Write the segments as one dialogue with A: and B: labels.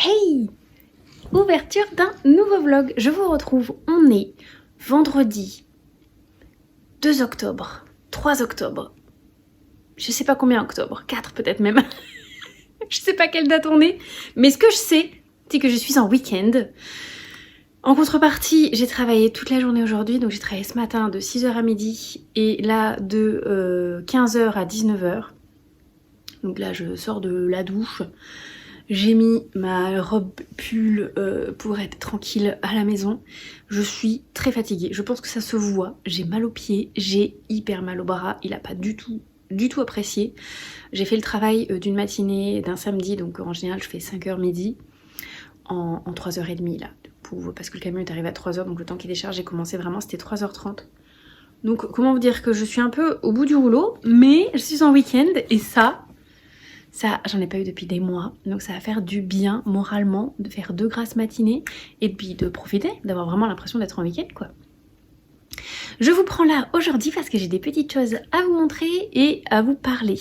A: Hey! Ouverture d'un nouveau vlog. Je vous retrouve, on est vendredi 2 octobre, 3 octobre, je sais pas combien octobre, 4 peut-être même. Je sais pas quelle date on est, mais ce que je sais, c'est que je suis en week-end. En contrepartie, j'ai travaillé toute la journée aujourd'hui, donc j'ai travaillé ce matin de 6h à midi et là de 15h à 19h. Donc là, je sors de la douche. J'ai mis ma robe pull pour être tranquille à la maison. Je suis très fatiguée. Je pense que ça se voit. J'ai mal aux pieds. J'ai hyper mal au bras. Il a pas du tout apprécié. J'ai fait le travail d'une matinée, d'un samedi. Donc en général, je fais 5h midi en 3h30 là. Parce que le camion est arrivé à 3h. Donc le temps qu'il décharge, j'ai commencé vraiment, c'était 3h30. Donc comment vous dire que je suis un peu au bout du rouleau. Mais je suis en week-end et ça, j'en ai pas eu depuis des mois, donc ça va faire du bien moralement de faire 2 grasses matinées et puis de profiter, d'avoir vraiment l'impression d'être en week-end quoi. Je vous prends là aujourd'hui parce que j'ai des petites choses à vous montrer et à vous parler.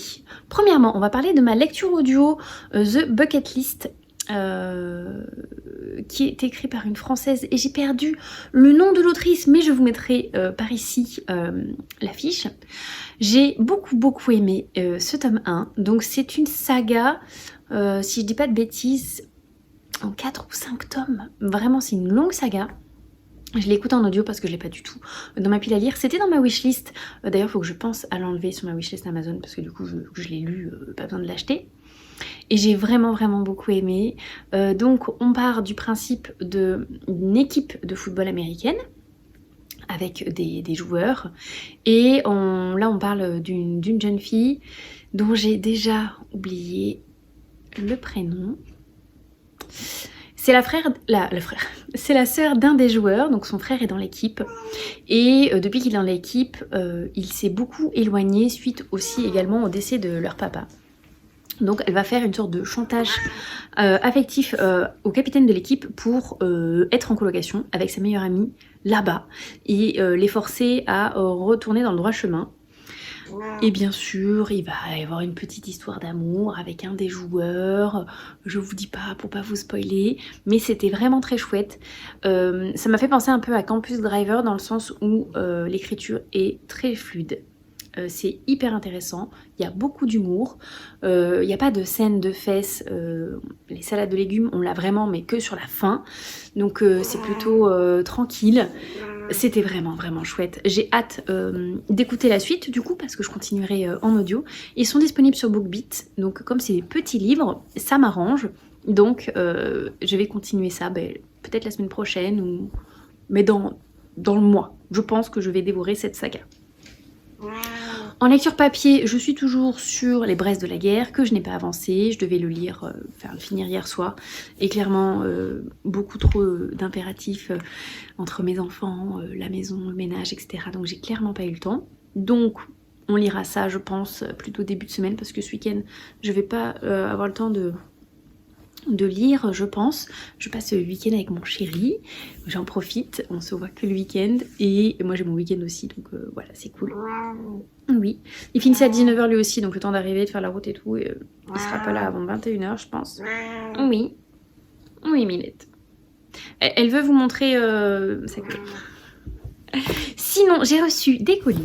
A: Premièrement, on va parler de ma lecture audio The Bucket List qui est écrit par une Française et j'ai perdu le nom de l'autrice, mais je vous mettrai par ici l'affiche. J'ai beaucoup aimé ce tome 1, donc c'est une saga, si je dis pas de bêtises, en 4 ou 5 tomes. Vraiment, c'est une longue saga. Je l'écoute en audio parce que je l'ai pas du tout dans ma pile à lire. C'était dans ma wishlist. D'ailleurs, il faut que je pense à l'enlever sur ma wishlist Amazon parce que du coup, je l'ai lu, pas besoin de l'acheter. Et j'ai vraiment beaucoup aimé. Donc, on part du principe d'une équipe de football américaine avec des joueurs. Et là, on parle d'une jeune fille dont j'ai déjà oublié le prénom. C'est c'est la sœur d'un des joueurs, donc son frère est dans l'équipe. Et depuis qu'il est dans l'équipe, il s'est beaucoup éloigné suite aussi également au décès de leur papa. Donc elle va faire une sorte de chantage affectif au capitaine de l'équipe pour être en colocation avec sa meilleure amie là-bas et les forcer à retourner dans le droit chemin. Et bien sûr, il va y avoir une petite histoire d'amour avec un des joueurs. Je vous dis pas pour pas vous spoiler, mais c'était vraiment très chouette. Ça m'a fait penser un peu à Campus Driver dans le sens où l'écriture est très fluide. C'est hyper intéressant, il y a beaucoup d'humour, il n'y a pas de scène de fesses, les salades de légumes on l'a vraiment mais que sur la fin, donc c'est plutôt tranquille. C'était vraiment chouette. J'ai hâte d'écouter la suite du coup parce que je continuerai en audio. Ils sont disponibles sur BookBeat, donc comme c'est des petits livres, ça m'arrange, donc je vais continuer ça peut-être la semaine prochaine, mais dans le mois. Je pense que je vais dévorer cette saga. En lecture papier, je suis toujours sur Les Braises de la guerre, que je n'ai pas avancé. Je devais le lire, le finir hier soir. Et clairement, beaucoup trop d'impératifs entre mes enfants, la maison, le ménage, etc. Donc j'ai clairement pas eu le temps. Donc on lira ça, je pense, plutôt début de semaine, parce que ce week-end, je vais pas avoir le temps de lire, je pense. Je passe le week-end avec mon chéri, j'en profite, on se voit que le week-end et moi j'ai mon week-end aussi, donc voilà, c'est cool. Oui, il finit à 19h lui aussi, donc le temps d'arriver, de faire la route et tout, et, il sera pas là avant 21h je pense. Oui, Minette. Elle veut vous montrer sa queue. Sinon, j'ai reçu des colis.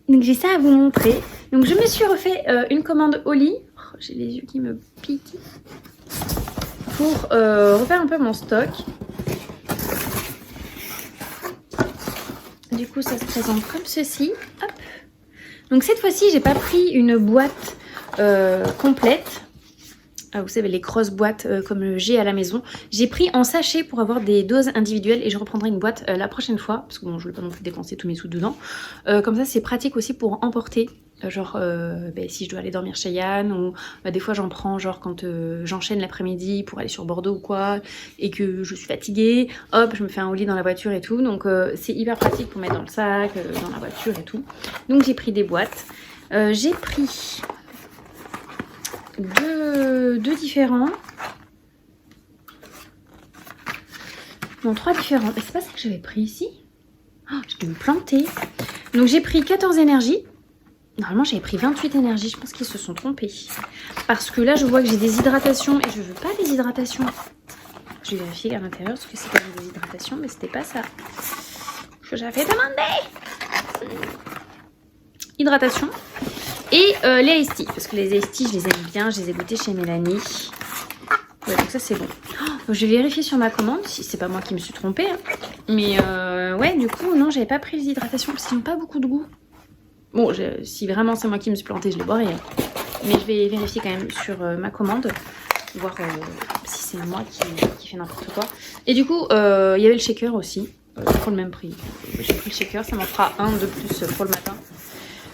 A: Donc j'ai ça à vous montrer. Donc je me suis refait une commande au lit. J'ai les yeux qui me piquent. Pour refaire un peu mon stock. Du coup, ça se présente comme ceci. Hop. Donc cette fois-ci, j'ai pas pris une boîte complète. Vous savez, les grosses boîtes comme j'ai à la maison. J'ai pris en sachet pour avoir des doses individuelles et je reprendrai une boîte la prochaine fois. Parce que bon, je ne vais pas non plus dépenser tous mes sous dedans. Comme ça, c'est pratique aussi pour emporter. Genre si je dois aller dormir chez Yann ou des fois j'en prends genre quand j'enchaîne l'après-midi pour aller sur Bordeaux ou quoi et que je suis fatiguée, hop je me fais un au lit dans la voiture et tout, donc c'est hyper pratique pour mettre dans le sac, dans la voiture et tout. Donc j'ai pris des boîtes, j'ai pris deux différents, non 3 différents, c'est pas ça que j'avais pris ici, oh, je vais me planter. Donc j'ai pris 14 énergies. Normalement j'avais pris 28 énergies, je pense qu'ils se sont trompés. Parce que là je vois que j'ai des hydratations et je veux pas des hydratations. Je vais vérifier à l'intérieur parce que c'était des hydratations, mais c'était pas ça que j'avais demandé. Hydratation. Et les Ice Tea, parce que les Ice Tea je les aime bien, je les ai goûtés chez Mélanie. Ouais, donc ça c'est bon. Donc, je vais vérifier sur ma commande si c'est pas moi qui me suis trompée. Hein. Mais ouais, du coup, non, j'avais pas pris les hydratations parce qu'ils n'ont pas beaucoup de goût. Bon, si vraiment c'est moi qui me suis plantée, je les boirai. Mais je vais vérifier quand même sur ma commande, voir si c'est moi qui fais n'importe quoi. Et du coup, il y avait le shaker aussi, pour le même prix. J'ai pris le shaker, ça m'en fera un de plus pour le matin,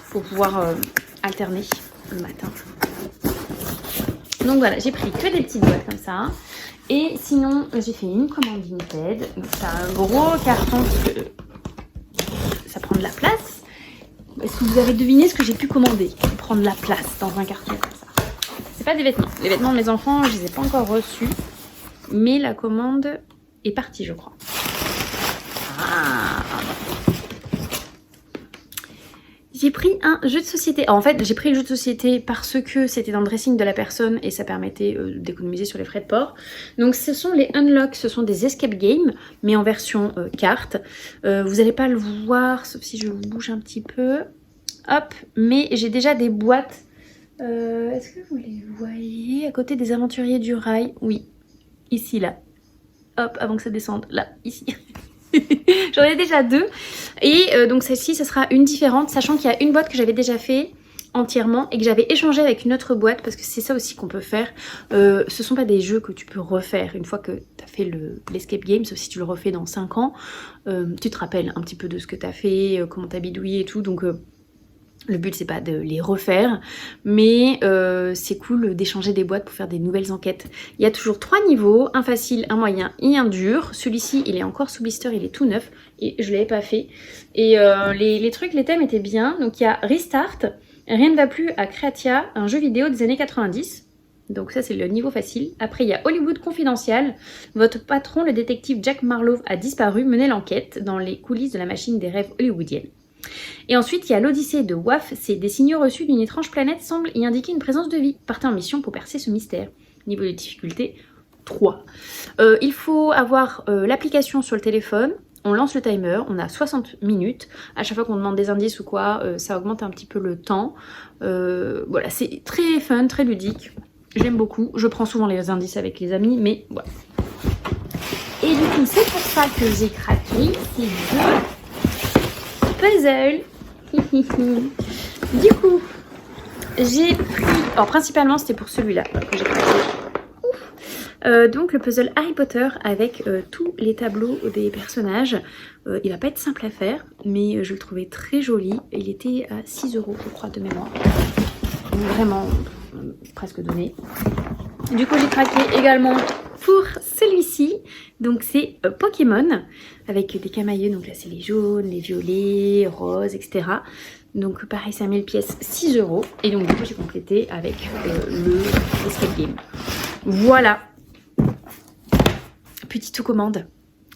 A: pour pouvoir alterner le matin. Donc voilà, j'ai pris que des petites boîtes comme ça. Et sinon, j'ai fait une commande Vinted. Donc c'est un gros carton parce que ça prend de la place. Est-ce que vous avez deviné ce que j'ai pu commander? Prendre la place dans un carton comme ça. C'est pas des vêtements. Les vêtements de mes enfants, je les ai pas encore reçus. Mais la commande est partie, je crois. Ah. J'ai pris un jeu de société. En fait, j'ai pris le jeu de société parce que c'était dans le dressing de la personne et ça permettait d'économiser sur les frais de port. Donc ce sont les Unlock, ce sont des escape games, mais en version carte. Vous n'allez pas le voir, sauf si je vous bouge un petit peu. Hop, mais j'ai déjà des boîtes. Est-ce que vous les voyez à côté des aventuriers du rail? Oui, ici, là. Hop, avant que ça descende. Là, ici. J'en ai déjà deux. Et donc celle-ci, ça sera une différente, sachant qu'il y a une boîte que j'avais déjà fait entièrement et que j'avais échangé avec une autre boîte, parce que c'est ça aussi qu'on peut faire. Ce sont pas des jeux que tu peux refaire une fois que tu as fait l'escape game, sauf si tu le refais dans 5 ans. Tu te rappelles un petit peu de ce que tu as fait, comment tu as bidouillé et tout. Donc le but c'est pas de les refaire, mais c'est cool d'échanger des boîtes pour faire des nouvelles enquêtes. Il y a toujours 3 niveaux, un facile, un moyen et un dur. Celui-ci il est encore sous blister, il est tout neuf et je l'avais pas fait. Et les trucs, les thèmes étaient bien. Donc il y a Restart, Rien ne va plus à Creatia, un jeu vidéo des années 90. Donc ça c'est le niveau facile. Après il y a Hollywood Confidential. Votre patron, le détective Jack Marlowe, a disparu. Menez l'enquête dans les coulisses de la machine des rêves hollywoodienne. Et ensuite il y a l'Odyssée de WAF. C'est des signaux reçus d'une étrange planète semblent y indiquer une présence de vie. Partez en mission pour percer ce mystère. Niveau de difficulté 3. Il faut avoir l'application sur le téléphone. On lance le timer, on a 60 minutes. À chaque fois qu'on demande des indices ou quoi, ça augmente un petit peu le temps. Voilà, c'est très fun, très ludique. J'aime beaucoup. Je prends souvent les indices avec les amis, mais voilà. Et du coup, c'est pour ça que j'ai craqué ces deux puzzles. Du coup, j'ai pris... Alors, principalement, c'était pour celui-là que j'ai craqué. Donc le puzzle Harry Potter avec tous les tableaux des personnages. Il va pas être simple à faire, mais je le trouvais très joli. Il était à 6 € je crois de mémoire. Donc, vraiment presque donné. Du coup j'ai craqué également pour celui-ci. Donc c'est Pokémon avec des camailleux. Donc là c'est les jaunes, les violets, roses, etc. Donc pareil, 5000 pièces, 6 €. Et donc du coup j'ai complété avec le escape game. Voilà. Petite commande.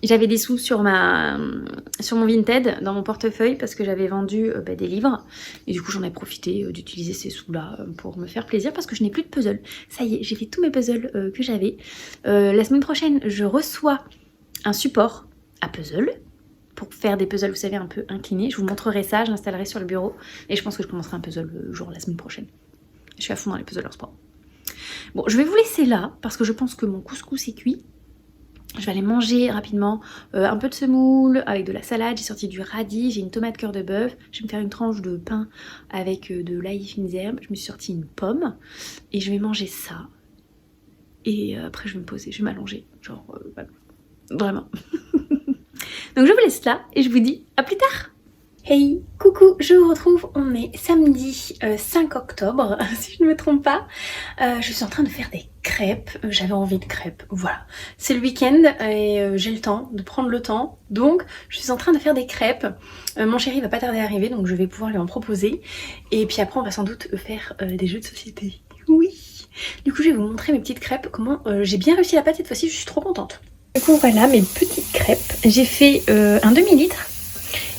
A: J'avais des sous sur mon Vinted, dans mon portefeuille, parce que j'avais vendu des livres. Et du coup, j'en ai profité d'utiliser ces sous-là pour me faire plaisir, parce que je n'ai plus de puzzles. Ça y est, j'ai fait tous mes puzzles que j'avais. La semaine prochaine, je reçois un support à puzzle, pour faire des puzzles, vous savez, un peu inclinés. Je vous montrerai ça, je l'installerai sur le bureau. Et je pense que je commencerai un puzzle jour la semaine prochaine. Je suis à fond dans les puzzles en ce moment. Bon, je vais vous laisser là, parce que je pense que mon couscous est cuit. Je vais aller manger rapidement un peu de semoule avec de la salade. J'ai sorti du radis, j'ai une tomate cœur de bœuf. Je vais me faire une tranche de pain avec de l'ail et fines herbes. Je me suis sorti une pomme et je vais manger ça. Et après je vais me poser, je vais m'allonger. Genre, vraiment. Donc je vous laisse là et je vous dis à plus tard. Hey, coucou, je vous retrouve, on est samedi 5 octobre, si je ne me trompe pas. Je suis en train de faire des crêpes, j'avais envie de crêpes, voilà. C'est le week-end et j'ai le temps de prendre le temps, donc je suis en train de faire des crêpes. Mon chéri va pas tarder à arriver, donc je vais pouvoir lui en proposer. Et puis après on va sans doute faire des jeux de société, oui. Du coup je vais vous montrer mes petites crêpes, comment j'ai bien réussi la pâte cette fois-ci, je suis trop contente. Du coup voilà mes petites crêpes, j'ai fait un demi-litre.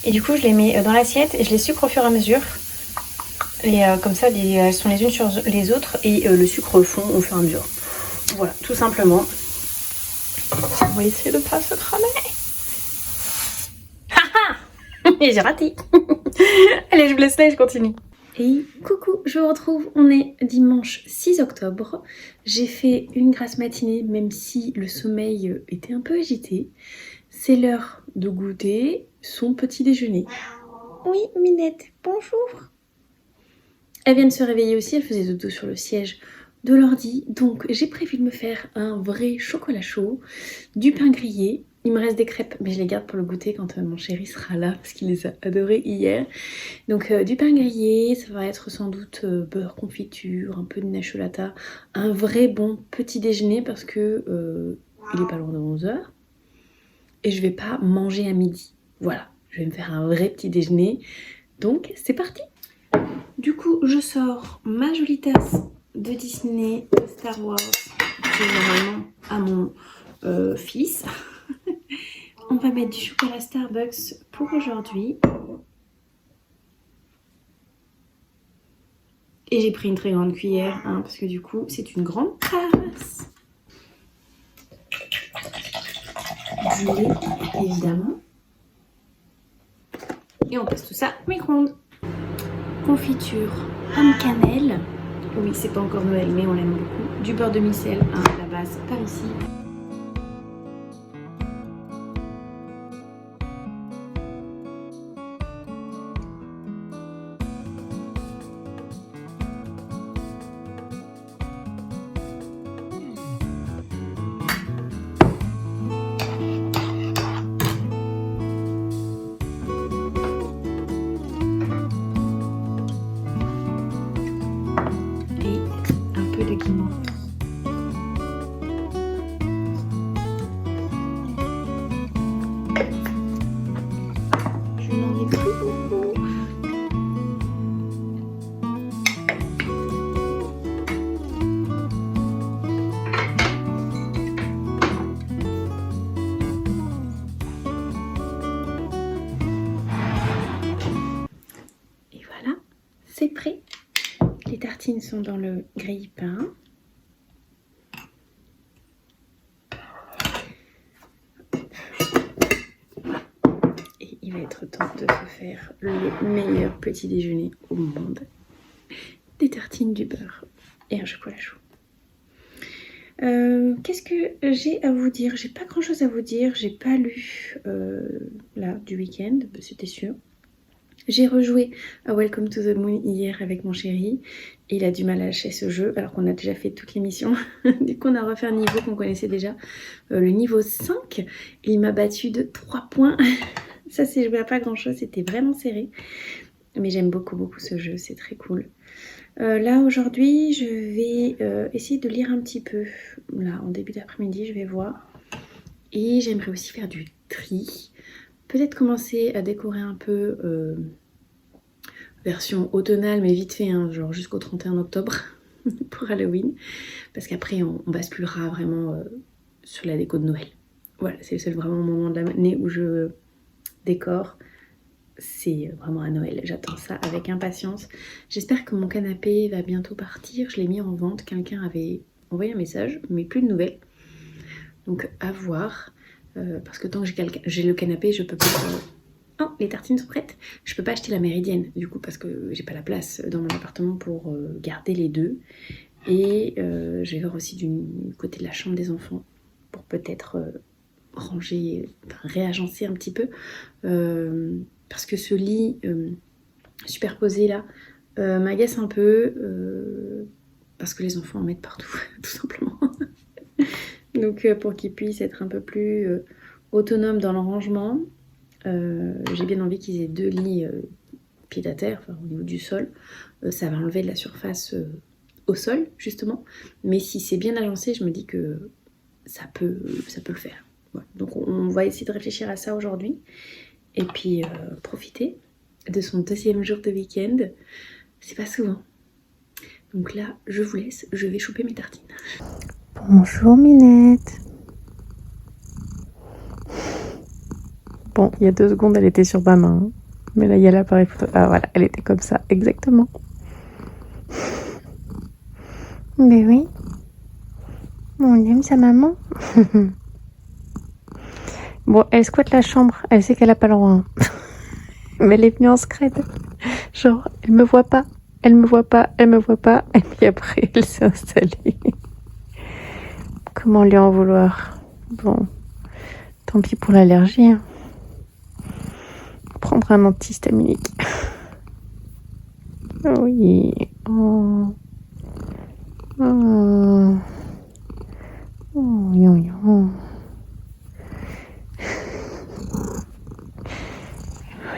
A: Et du coup je les mets dans l'assiette et je les sucre au fur et à mesure. Et comme ça, elles sont les unes sur les autres et le sucre fond au fur et à mesure. Voilà, tout simplement. On va essayer de pas se cramer. Et j'ai raté. Allez, je vous laisse là et je continue. Et coucou, je vous retrouve, on est dimanche 6 octobre. J'ai fait une grasse matinée, même si le sommeil était un peu agité. C'est l'heure de goûter son petit déjeuner. Oui, Minette, bonjour. Elle vient de se réveiller aussi, elle faisait dodo sur le siège de l'ordi. Donc j'ai prévu de me faire un vrai chocolat chaud, du pain grillé. Il me reste des crêpes, mais je les garde pour le goûter quand mon chéri sera là, parce qu'il les a adorées hier. Donc du pain grillé, ça va être sans doute beurre, confiture, un peu de nacholata. Un vrai bon petit déjeuner, parce que il est pas loin de 11h. Et je vais pas manger à midi. Voilà, je vais me faire un vrai petit déjeuner. Donc c'est parti. Du coup, je sors ma jolie tasse de Disney, de Star Wars, qui est normalement à mon fils. On va mettre du chocolat Starbucks pour aujourd'hui. Et j'ai pris une très grande cuillère, hein, parce que du coup, c'est une grande tasse. Du lait, évidemment. Et on passe tout ça au micro-ondes. Confiture pomme cannelle. Oui, c'est pas encore Noël, mais on l'aime beaucoup. Du beurre demi-sel, hein, à la base, par ici. De guimauve. Je n'en ai plus beaucoup. Et voilà, c'est prêt. Les tartines sont dans le grille-pain. Et il va être temps de se faire le meilleur petit déjeuner au monde. Des tartines, du beurre et un chocolat chaud. Qu'est-ce que j'ai à vous dire? J'ai pas grand chose à vous dire. J'ai pas lu là du week-end, c'était sûr. J'ai rejoué à Welcome to the Moon hier avec mon chéri. Et il a du mal à lâcher ce jeu alors qu'on a déjà fait toutes les missions. Du coup on a refait un niveau qu'on connaissait déjà. Le niveau 5. Et il m'a battu de 3 points. Ça c'est joué à pas grand chose, c'était vraiment serré. Mais j'aime beaucoup ce jeu, c'est très cool. Là aujourd'hui je vais essayer de lire un petit peu. Là en début d'après-midi je vais voir. Et j'aimerais aussi faire du tri. Peut-être commencer à décorer un peu version automnale, mais vite fait, hein, genre jusqu'au 31 octobre pour Halloween. Parce qu'après, on basculera vraiment sur la déco de Noël. Voilà, c'est le seul vraiment moment de l'année où je décore. C'est vraiment à Noël. J'attends ça avec impatience. J'espère que mon canapé va bientôt partir. Je l'ai mis en vente. Quelqu'un avait envoyé un message, mais plus de nouvelles. Donc à voir. Parce que tant que j'ai le canapé, je peux pas... Oh, les tartines sont prêtes. Je peux pas acheter la méridienne, du coup, parce que j'ai pas la place dans mon appartement pour garder les deux. Et je vais voir aussi du côté de la chambre des enfants pour peut-être ranger, enfin, réagencer un petit peu. Parce que ce lit superposé là m'agace un peu. Parce que les enfants en mettent partout, tout simplement. Donc pour qu'ils puissent être un peu plus autonomes dans leur rangement, j'ai bien envie qu'ils aient 2 lits pied à terre, enfin, au niveau du sol. Ça va enlever de la surface au sol justement, mais si c'est bien agencé, je me dis que ça peut le faire. Voilà. Donc on va essayer de réfléchir à ça aujourd'hui et puis profiter de son 2e jour de week-end. C'est pas souvent. Donc là, je vous laisse, je vais choper mes tartines.
B: Bonjour Minette. Bon, il y a 2 secondes, elle était sur ma main. Mais là, il y a l'appareil photo. Ah voilà, elle était comme ça, exactement. Mais oui. On aime sa maman. Bon, elle squatte la chambre. Elle sait qu'elle a pas le droit. Hein. Mais elle est venue en scred. Genre, elle me voit pas. Elle me voit pas. Elle me voit pas. Et puis après, elle s'est installée. Comment lui en vouloir? Bon, tant pis pour l'allergie. Hein. Prendre un antihistaminique. Oui. Oh. Oh. Oh, yo, yo.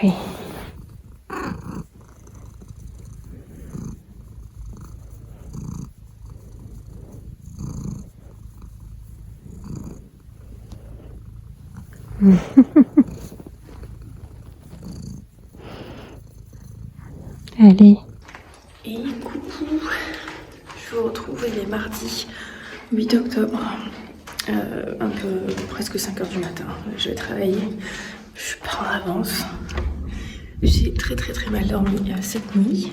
B: Oui. Allez.
A: Et coucou, je vous retrouve, il est mardi 8 octobre, un peu presque 5h du matin. Je vais travailler, je suis pas en avance. J'ai très mal dormi cette nuit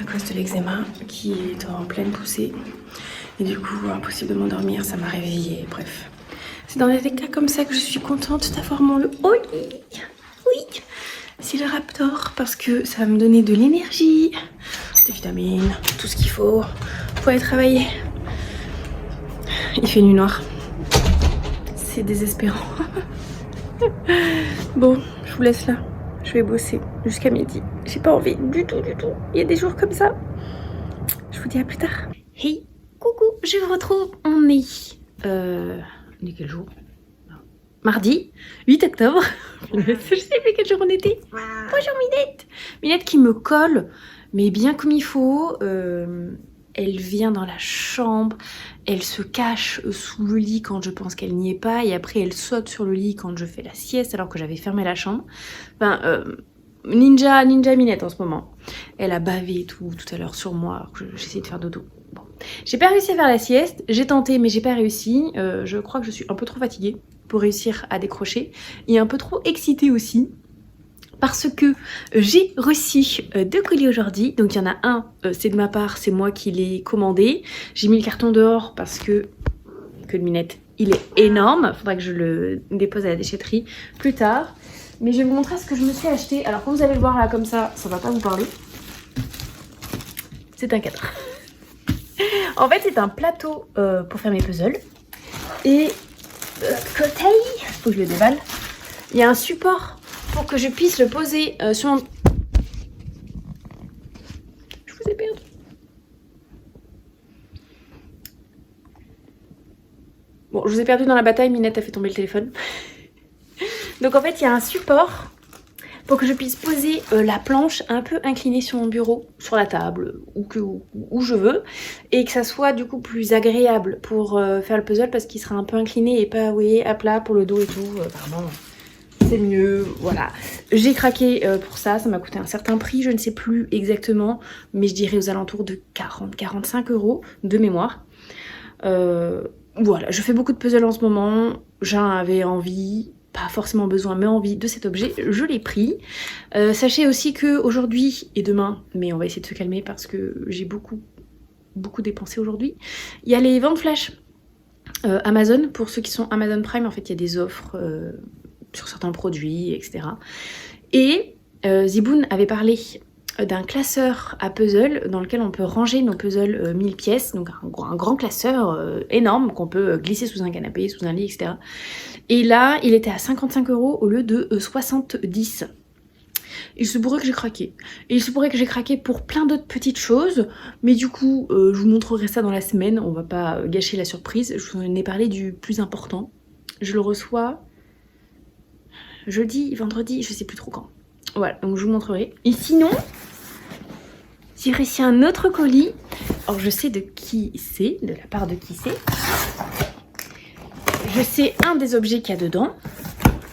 A: à cause de l'eczéma qui est en pleine poussée. Et du coup, impossible de m'endormir, ça m'a réveillée, bref. C'est dans des cas comme ça que je suis contente d'avoir mon lit. Oui, c'est le Raptor parce que ça va me donner de l'énergie, des vitamines, tout ce qu'il faut pour aller travailler. Il fait nuit noire. C'est désespérant. Bon, je vous laisse là. Je vais bosser jusqu'à midi. J'ai pas envie du tout. Il y a des jours comme ça. Je vous dis à plus tard. Hey, coucou, je vous retrouve. On est... On est quel jour? Mardi 8 octobre. Je sais plus quel jour on était. Bonjour Minette. Minette qui me colle, mais bien comme il faut. Elle vient dans la chambre, elle se cache sous le lit quand je pense qu'elle n'y est pas, et après elle saute sur le lit quand je fais la sieste alors que j'avais fermé la chambre. Enfin, ninja Minette en ce moment. Elle a bavé tout à l'heure sur moi alors que j'essayais de faire dodo. Bon. J'ai pas réussi à faire la sieste, j'ai tenté mais j'ai pas réussi. Je crois que je suis un peu trop fatiguée pour réussir à décrocher et un peu trop excitée aussi. Parce que j'ai reçu 2 colis aujourd'hui. Donc il y en a un, c'est de ma part, c'est moi qui l'ai commandé. J'ai mis le carton dehors parce que le Minette, il est énorme. Il faudra que je le dépose à la déchetterie plus tard. Mais je vais vous montrer ce que je me suis acheté. Alors quand vous allez le voir là comme ça va pas vous parler. C'est un cadre. En fait c'est un plateau pour faire mes puzzles. Et côté, faut que je le déballe. Il y a un support pour que je puisse le poser sur mon... Je vous ai perdu. Bon, je vous ai perdu dans la bataille, Minette a fait tomber le téléphone. Donc en fait, il y a un support pour que je puisse poser la planche un peu inclinée sur mon bureau, sur la table, où je veux, et que ça soit du coup plus agréable pour faire le puzzle parce qu'il sera un peu incliné et pas, vous voyez, à plat pour le dos et tout. Pardon. C'est mieux, voilà. J'ai craqué pour ça, ça m'a coûté un certain prix, je ne sais plus exactement, mais je dirais aux alentours de 40-45 € de mémoire. Voilà, je fais beaucoup de puzzles en ce moment, j'avais envie, pas forcément besoin, mais envie de cet objet, je l'ai pris. Sachez aussi que aujourd'hui et demain, mais on va essayer de se calmer parce que j'ai beaucoup dépensé aujourd'hui, il y a les ventes flash Amazon, pour ceux qui sont Amazon Prime, en fait il y a des offres... sur certains produits, etc. Et Ziboun avait parlé d'un classeur à puzzle dans lequel on peut ranger nos puzzles 1000 pièces, donc un grand classeur énorme qu'on peut glisser sous un canapé, sous un lit, etc. Et là, il était à 55 € au lieu de 70. Il se pourrait que j'ai craqué. Et il se pourrait que j'ai craqué pour plein d'autres petites choses, mais du coup, je vous montrerai ça dans la semaine, on va pas gâcher la surprise. Je vous en ai parlé du plus important. Je le reçois... jeudi, vendredi, je sais plus trop quand. Voilà, donc je vous montrerai. Et sinon, j'ai reçu un autre colis. Alors je sais de qui c'est, de la part de qui c'est. Je sais un des objets qu'il y a dedans.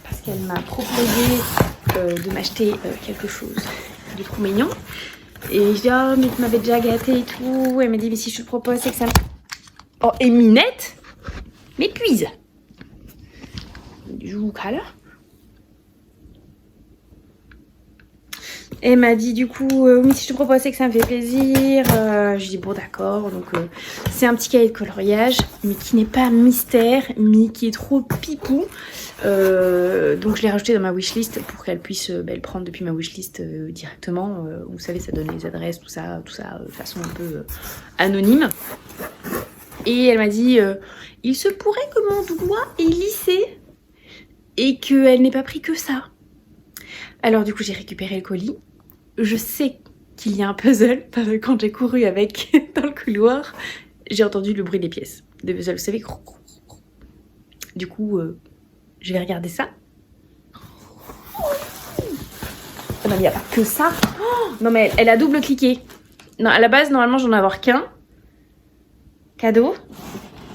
A: Parce qu'elle m'a proposé de m'acheter quelque chose de trop mignon. Et je dis, oh mais tu m'avais déjà gâté et tout. Elle m'a dit, mais si je te propose, c'est que ça... Oh, et Minette m'épuise. Du coup, là. Elle m'a dit du coup, oui, si je te propose, c'est que ça me fait plaisir. Je dis bon, d'accord. Donc, c'est un petit cahier de coloriage, mais qui n'est pas mystère, mais qui est trop pipou. Donc, je l'ai rajouté dans ma wishlist pour qu'elle puisse le prendre depuis ma wishlist directement. Vous savez, ça donne les adresses, tout ça, de façon un peu anonyme. Et elle m'a dit, il se pourrait que mon doigt est lissé et qu'elle n'ait pas pris que ça. Alors, du coup, j'ai récupéré le colis. Je sais qu'il y a un puzzle parce que quand j'ai couru avec dans le couloir, j'ai entendu le bruit des pièces de puzzle, vous savez. Du coup, je vais regarder ça. Oh non, mais il n'y a pas que ça. Oh non, mais elle a double cliqué. Non, à la base, normalement, j'en ai avoir qu'un. Cadeau.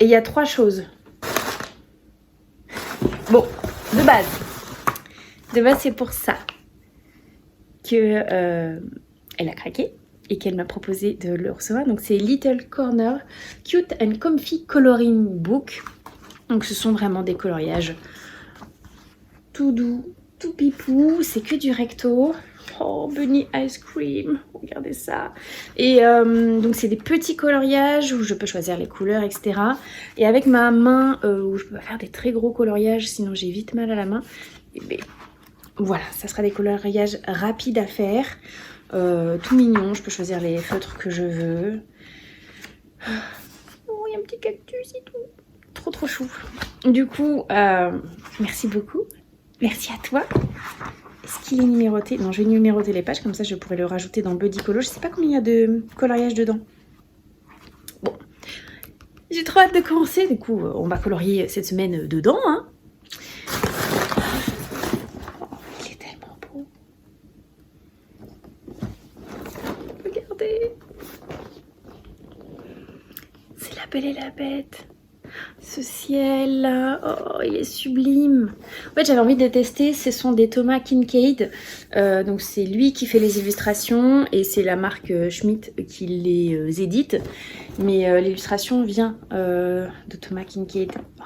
A: Et il y a 3 choses. Bon, de base. De base, c'est pour ça que elle a craqué et qu'elle m'a proposé de le recevoir. Donc c'est Little Corner Cute and Comfy Coloring Book. Donc ce sont vraiment des coloriages tout doux, tout pipou. C'est que du recto. Oh, Bunny Ice Cream, regardez ça. Et donc c'est des petits coloriages où je peux choisir les couleurs, etc. Et avec ma main, où je peux pas faire des très gros coloriages, sinon j'ai vite mal à la main. Et bien, voilà, ça sera des coloriages rapides à faire, tout mignon. Je peux choisir les feutres que je veux. Oh, il y a un petit cactus et tout. Trop chou. Du coup, merci beaucoup. Merci à toi. Est-ce qu'il est numéroté? Non, je vais numéroter les pages, comme ça je pourrais le rajouter dans Buddy Colo. Je sais pas combien il y a de coloriage dedans. Bon, j'ai trop hâte de commencer. Du coup, on va colorier cette semaine dedans, hein. La Belle et la Bête. Ce ciel là, oh, il est sublime. En fait, j'avais envie de tester. Ce sont des Thomas Kincaid. Donc, c'est lui qui fait les illustrations et c'est la marque Schmidt qui les édite. Mais l'illustration vient de Thomas Kincaid. Oh.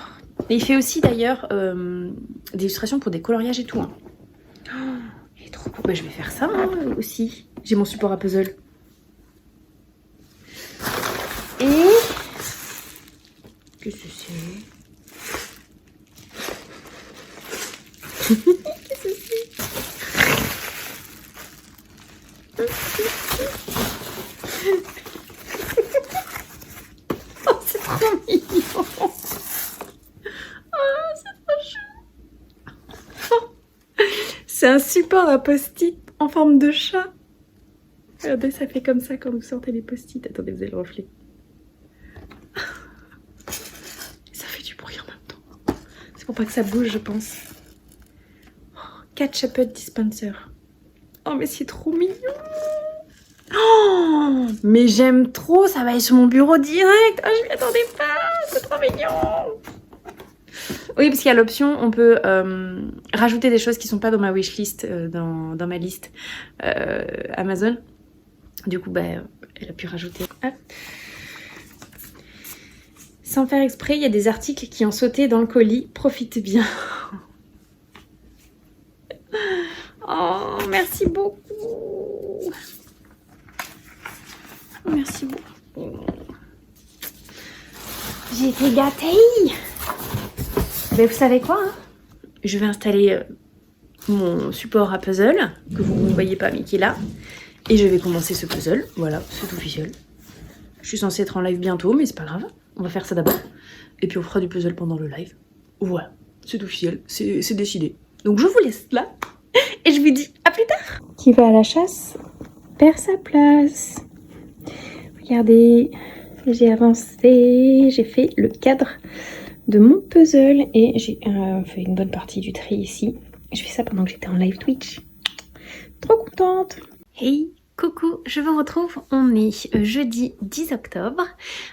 A: Et il fait aussi d'ailleurs des illustrations pour des coloriages et tout. Hein. Oh, il est trop beau. Bah, je vais faire ça hein, aussi. J'ai mon support à puzzle. Et qu'est-ce que c'est? Qu'est-ce que c'est? Oh, c'est trop mignon. Oh, c'est trop chou. C'est un support à post-it en forme de chat. Regardez, ça fait comme ça quand vous sortez les post-it. Attendez, vous avez le reflet. Pour pas que ça bouge, je pense. Oh, Ketchup Dispenser. Oh, mais c'est trop mignon. Oh, mais j'aime trop. Ça va aller sur mon bureau direct. Oh, je m'y attendais pas. C'est trop mignon. Oui, parce qu'il y a l'option, on peut rajouter des choses qui sont pas dans ma wishlist, dans ma liste Amazon. Du coup, bah, elle a pu rajouter. Hop. Sans faire exprès, il y a des articles qui ont sauté dans le colis. Profite bien. Oh, merci beaucoup. Merci beaucoup. J'ai été gâtée. Mais vous savez quoi hein, je vais installer mon support à puzzle, que vous ne voyez pas mais qui est là. Et je vais commencer ce puzzle. Voilà, c'est officiel. Je suis censée être en live bientôt, mais c'est pas grave. On va faire ça d'abord. Et puis on fera du puzzle pendant le live. Voilà, c'est officiel, c'est décidé. Donc je vous laisse là. Et je vous dis à plus tard. Qui va à la chasse perd sa place. Regardez, j'ai avancé. J'ai fait le cadre de mon puzzle. Et j'ai fait une bonne partie du tri ici. Je fais ça pendant que j'étais en live Twitch. Trop contente. Hey, coucou, je vous retrouve, on est jeudi 10 octobre,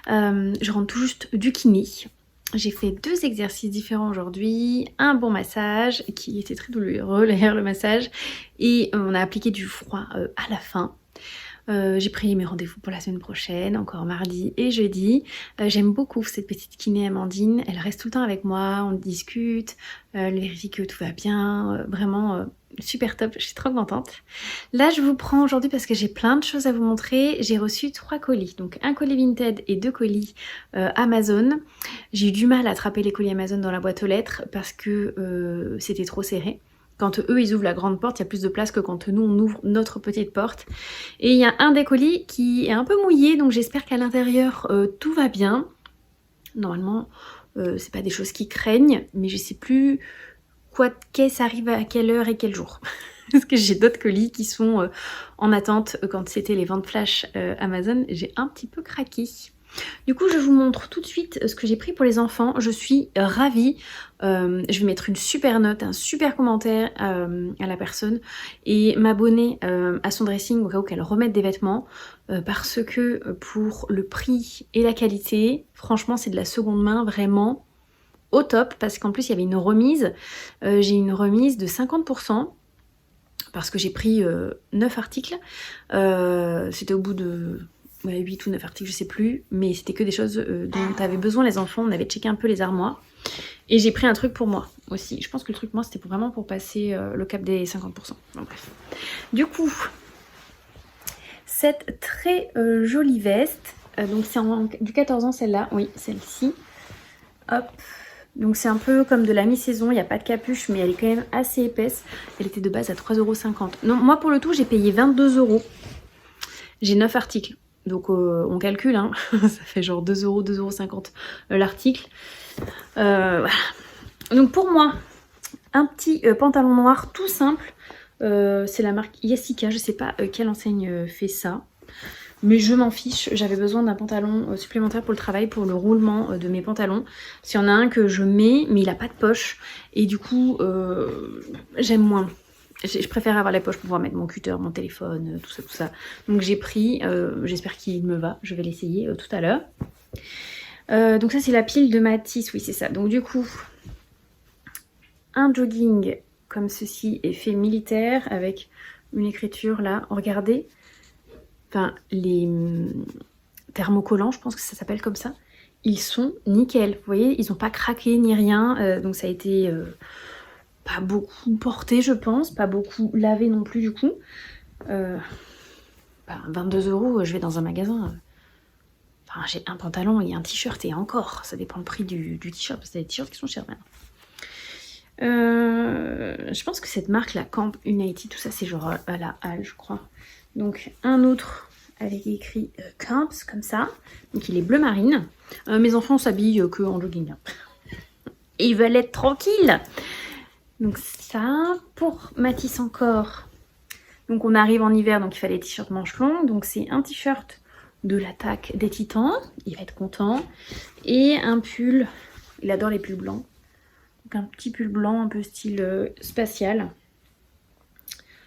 A: je rentre tout juste du kiné. J'ai fait 2 exercices différents aujourd'hui, un bon massage qui était très douloureux, d'ailleurs le massage, et on a appliqué du froid à la fin. J'ai pris mes rendez-vous pour la semaine prochaine, encore mardi et jeudi. J'aime beaucoup cette petite kiné Amandine, elle reste tout le temps avec moi, on discute, elle vérifie que tout va bien, vraiment super top, je suis trop contente. Là je vous prends aujourd'hui parce que j'ai plein de choses à vous montrer. J'ai reçu 3 colis, donc un colis Vinted et 2 colis Amazon. J'ai eu du mal à attraper les colis Amazon dans la boîte aux lettres parce que c'était trop serré. Quand eux ils ouvrent la grande porte, il y a plus de place que quand nous on ouvre notre petite porte. Et il y a un des colis qui est un peu mouillé, donc j'espère qu'à l'intérieur tout va bien. Normalement c'est pas des choses qui craignent, mais je sais plus quoi de caisse arrive à quelle heure et quel jour. Parce que j'ai d'autres colis qui sont en attente. Quand c'était les ventes flash Amazon, j'ai un petit peu craqué. Du coup, je vous montre tout de suite ce que j'ai pris pour les enfants. Je suis ravie. Je vais mettre une super note, un super commentaire à la personne et m'abonner à son dressing au cas où qu'elle remette des vêtements parce que pour le prix et la qualité, franchement, c'est de la seconde main vraiment au top parce qu'en plus, il y avait une remise. J'ai une remise de 50%. Parce que j'ai pris 9 articles. C'était au bout de 8 ou 9 articles, je sais plus. Mais c'était que des choses dont avaient besoin les enfants. On avait checké un peu les armoires. Et j'ai pris un truc pour moi aussi. Je pense que le truc, moi, c'était vraiment pour passer le cap des 50%. Bon, bref. Du coup, cette très jolie veste. Donc c'est du 14 ans celle-là. Oui, celle-ci. Hop. Donc c'est un peu comme de la mi-saison, il n'y a pas de capuche, mais elle est quand même assez épaisse. Elle était de base à 3,50 €. Non, moi pour le tout, j'ai payé 22 €. J'ai 9 articles. Donc on calcule, hein. Ça fait genre 2 €, 2,50 € l'article. Voilà. Donc pour moi, un petit pantalon noir tout simple. C'est la marque Jessica, je sais pas quelle enseigne fait ça. Mais je m'en fiche, j'avais besoin d'un pantalon supplémentaire pour le travail, pour le roulement de mes pantalons. S'il y en a un que je mets, mais il a pas de poche. Et du coup, j'aime moins. Je préfère avoir la poche pour pouvoir mettre mon cutter, mon téléphone, tout ça, tout ça. Donc j'ai pris, j'espère qu'il me va, je vais l'essayer tout à l'heure. Donc ça c'est la pile de Matisse, oui c'est ça. Donc du coup, un jogging comme ceci est fait militaire avec une écriture là, regardez. Enfin, les thermocollants, je pense que ça s'appelle comme ça, ils sont nickel. Vous voyez, ils n'ont pas craqué ni rien. Donc ça a été pas beaucoup porté, je pense. Pas beaucoup lavé non plus, du coup. 22 €, je vais dans un magasin. Enfin, j'ai un pantalon et un t-shirt et encore. Ça dépend le prix du t-shirt, parce que c'est des t-shirts qui sont chers maintenant. Je pense que cette marque, la Camp United, tout ça, c'est genre à la halle, je crois. Donc un autre avec écrit Camps comme ça. Donc il est bleu marine. Mes enfants s'habillent que en jogging. Et ils veulent être tranquilles. Donc ça, pour Matisse encore. Donc on arrive en hiver, donc il fallait des t-shirts manches longues. Donc c'est un t-shirt de l'attaque des Titans. Il va être content. Et un pull. Il adore les pulls blancs. Donc un petit pull blanc un peu style spatial.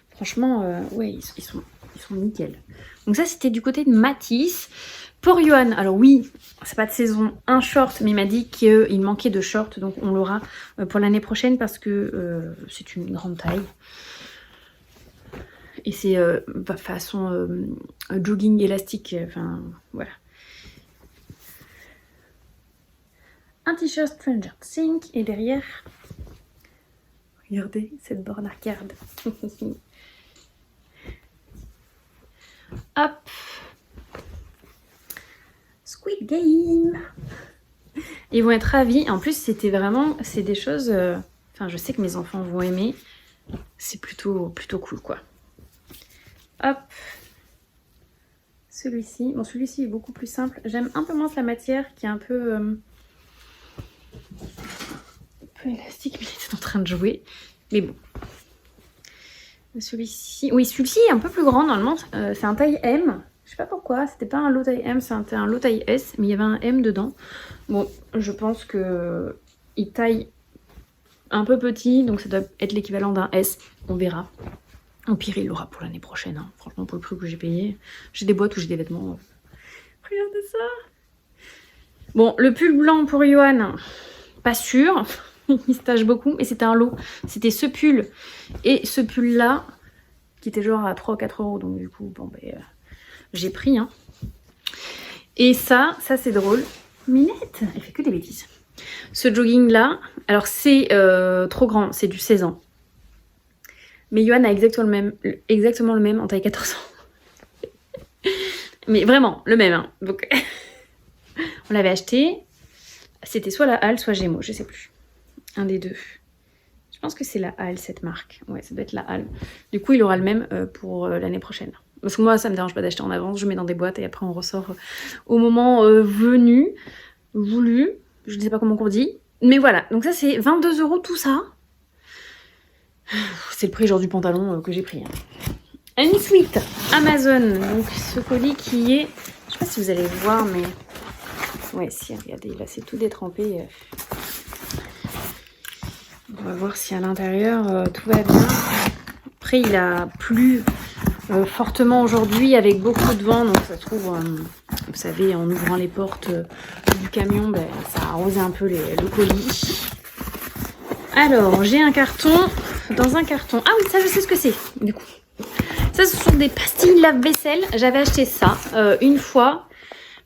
A: Franchement, ouais, ils sont nickel. Donc ça, c'était du côté de Matisse. Pour Johan, alors oui, c'est pas de saison, un short, mais il m'a dit qu'il manquait de short, donc on l'aura pour l'année prochaine parce que c'est une grande taille. Et c'est façon jogging élastique, enfin voilà. Un t-shirt Stranger Things et derrière, regardez cette borne arcade. Hop, Squid Game. Ils vont être ravis. En plus, c'était vraiment, c'est des choses. Enfin, je sais que mes enfants vont aimer. C'est plutôt cool, quoi. Hop, celui-ci. Bon, celui-ci est beaucoup plus simple. J'aime un peu moins la matière, qui est un peu élastique, mais il était en train de jouer. Mais bon. Celui-ci, oui, celui-ci est un peu plus grand normalement, c'est un taille M, je sais pas pourquoi, c'était pas un lot taille M, c'était un lot taille S, mais il y avait un M dedans. Bon, je pense que il taille un peu petit, donc ça doit être l'équivalent d'un S, on verra. Au pire, il l'aura pour l'année prochaine, hein. Franchement, pour le prix que j'ai payé. J'ai des boîtes où j'ai des vêtements. Regardez ça. Bon, le pull blanc pour Johan, pas sûr. Il se tâche beaucoup, et c'était un lot. C'était ce pull et ce pull là qui était genre à 3 ou 4 €. Donc du coup, bon ben j'ai pris. Hein. Et ça c'est drôle. Minette, elle fait que des bêtises. Ce jogging là, alors c'est trop grand, c'est du 16 ans. Mais Johan a exactement le même en taille 14 ans. Mais vraiment, le même. Hein. Donc, on l'avait acheté. C'était soit la Halle, soit Gémeaux, je sais plus. Un des deux. Je pense que c'est la Halle, cette marque. Ouais, ça doit être la Halle. Du coup, il aura le même pour l'année prochaine. Parce que moi, ça me dérange pas d'acheter en avance. Je mets dans des boîtes et après, on ressort au moment voulu. Je ne sais pas comment on dit. Mais voilà, donc ça, c'est 22 € tout ça. C'est le prix genre du pantalon que j'ai pris. Hein. Ensuite, Amazon. Donc, ce colis qui est... Je sais pas si vous allez voir, mais... Ouais, si, regardez, là, c'est tout détrempé. On va voir si à l'intérieur, tout va bien. Après, il a plu fortement aujourd'hui avec beaucoup de vent. Donc, ça se trouve, vous savez, en ouvrant les portes du camion, ben, ça a arrosé un peu le colis. Alors, j'ai un carton. Dans un carton... Ah oui, ça, je sais ce que c'est, du coup. Ça, ce sont des pastilles lave-vaisselle. J'avais acheté ça une fois.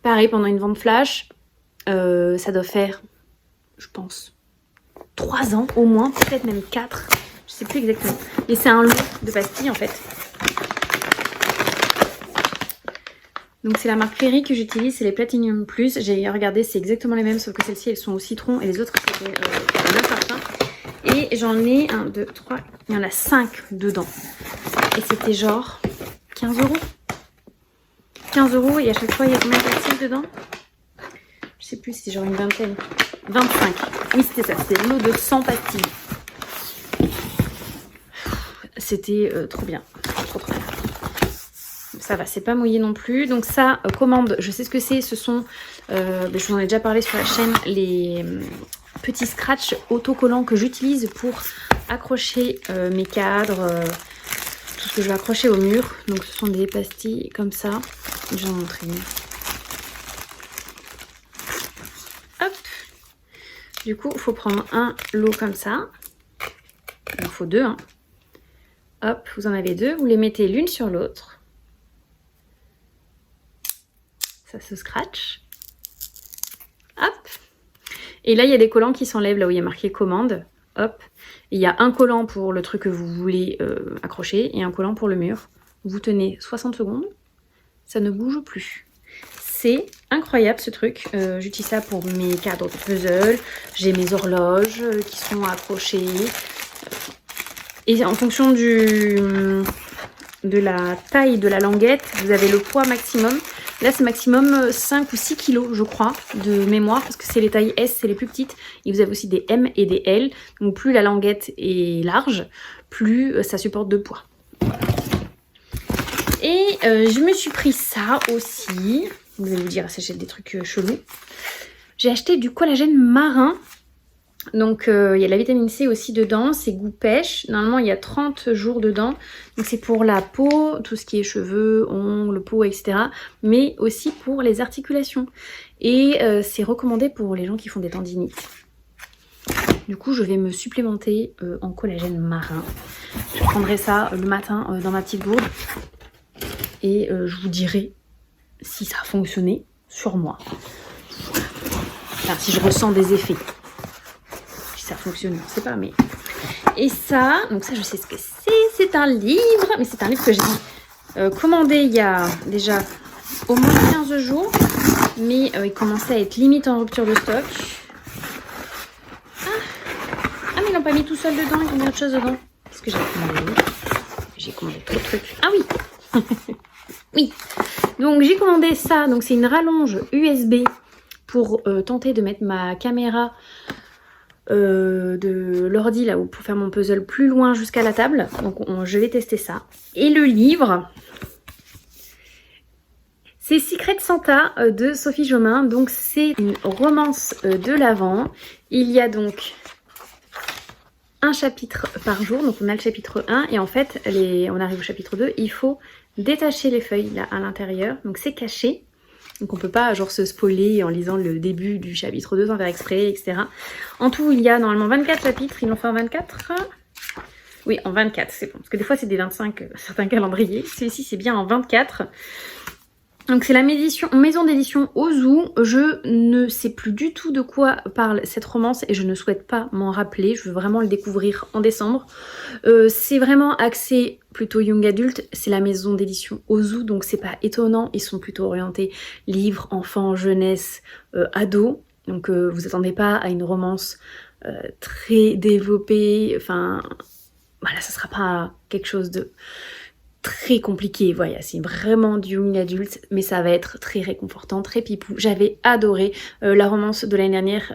A: Pareil, pendant une vente flash. Ça doit faire, je pense, 3 ans au moins. Peut-être même 4. Je sais plus exactement. Mais c'est un lot de pastilles, en fait. Donc, c'est la marque Perry que j'utilise. C'est les Platinum Plus. J'ai regardé, c'est exactement les mêmes. Sauf que celles-ci, elles sont au citron. Et les autres, c'était le même parfum. Et j'en ai 1, 2, 3, il y en a 5 dedans. Et c'était genre 15 €. 15 € et à chaque fois il y a combien de pastilles dedans? Je sais plus, c'est genre une vingtaine. 25. Oui, c'était ça, c'était le lot de 100 pastilles. C'était trop bien. Trop bien. Ça va, c'est pas mouillé non plus. Donc ça, commande, je sais ce que c'est. Ce sont, je vous en ai déjà parlé sur la chaîne, les... petits scratch autocollants que j'utilise pour accrocher mes cadres, tout ce que je vais accrocher au mur. Donc ce sont des pastilles comme ça. Je vais vous montrer une. Hop. Du coup, il faut prendre un lot comme ça. Il en faut 2. Hein. Hop, vous en avez 2. Vous les mettez l'une sur l'autre. Ça se scratch. Hop. Et là, il y a des collants qui s'enlèvent là où il y a marqué commande. Hop. Il y a un collant pour le truc que vous voulez accrocher et un collant pour le mur. Vous tenez 60 secondes. Ça ne bouge plus. C'est incroyable ce truc. J'utilise ça pour mes cadres de puzzle. J'ai mes horloges qui sont accrochées. Et en fonction de la taille de la languette, vous avez le poids maximum. Là, c'est maximum 5 ou 6 kilos, je crois, de mémoire, parce que c'est les tailles S, c'est les plus petites. Et vous avez aussi des M et des L. Donc, plus la languette est large, plus ça supporte de poids. Et je me suis pris ça aussi. Vous allez vous dire, c'est des trucs chelous. J'ai acheté du collagène marin. Donc, il y a de la vitamine C aussi dedans. C'est goût pêche. Normalement, il y a 30 jours dedans. Donc, c'est pour la peau, tout ce qui est cheveux, ongles, peau, etc. Mais aussi pour les articulations. Et c'est recommandé pour les gens qui font des tendinites. Du coup, je vais me supplémenter en collagène marin. Je prendrai ça le matin dans ma petite gourde. Et je vous dirai si ça a fonctionné sur moi. Enfin, si je ressens des effets. Ça fonctionne, je ne sais pas, mais... Et ça, donc ça, je sais ce que c'est. C'est un livre, mais c'est un livre que j'ai commandé il y a déjà au moins 15 jours. Mais il commençait à être limite en rupture de stock. Ah, mais ils l'ont pas mis tout seul dedans, ils ont mis autre chose dedans. Qu'est-ce que j'ai commandé? J'ai commandé trop de trucs. Ah oui. Oui. Donc, j'ai commandé ça. Donc, c'est une rallonge USB pour tenter de mettre ma caméra... de l'ordi là où pour faire mon puzzle plus loin jusqu'à la table. Donc je vais tester ça. Et le livre, c'est Secret Santa de Sophie Jomain. Donc c'est une romance de l'Avent. Il y a donc un chapitre par jour. Donc on a le chapitre 1 et en fait on arrive au chapitre 2. Il faut détacher les feuilles là à l'intérieur. Donc c'est caché. Donc on peut pas genre se spoiler en lisant le début du chapitre 2 sans faire exprès, etc. En tout, il y a normalement 24 chapitres. Ils l'ont fait en 24. Oui, en 24, c'est bon. Parce que des fois, c'est des 25, certains calendriers. Celui-ci, c'est bien en 24. Donc c'est la maison d'édition Ozu. Je ne sais plus du tout de quoi parle cette romance et je ne souhaite pas m'en rappeler. Je veux vraiment le découvrir en décembre. C'est vraiment axé plutôt young adulte. C'est la maison d'édition Ozu, donc c'est pas étonnant. Ils sont plutôt orientés livres, enfants, jeunesse, ados. Donc vous attendez pas à une romance très développée. Enfin, voilà, ça sera pas quelque chose de très compliqué, voilà, c'est vraiment du young adulte, mais ça va être très réconfortant, très pipou. J'avais adoré la romance de l'année dernière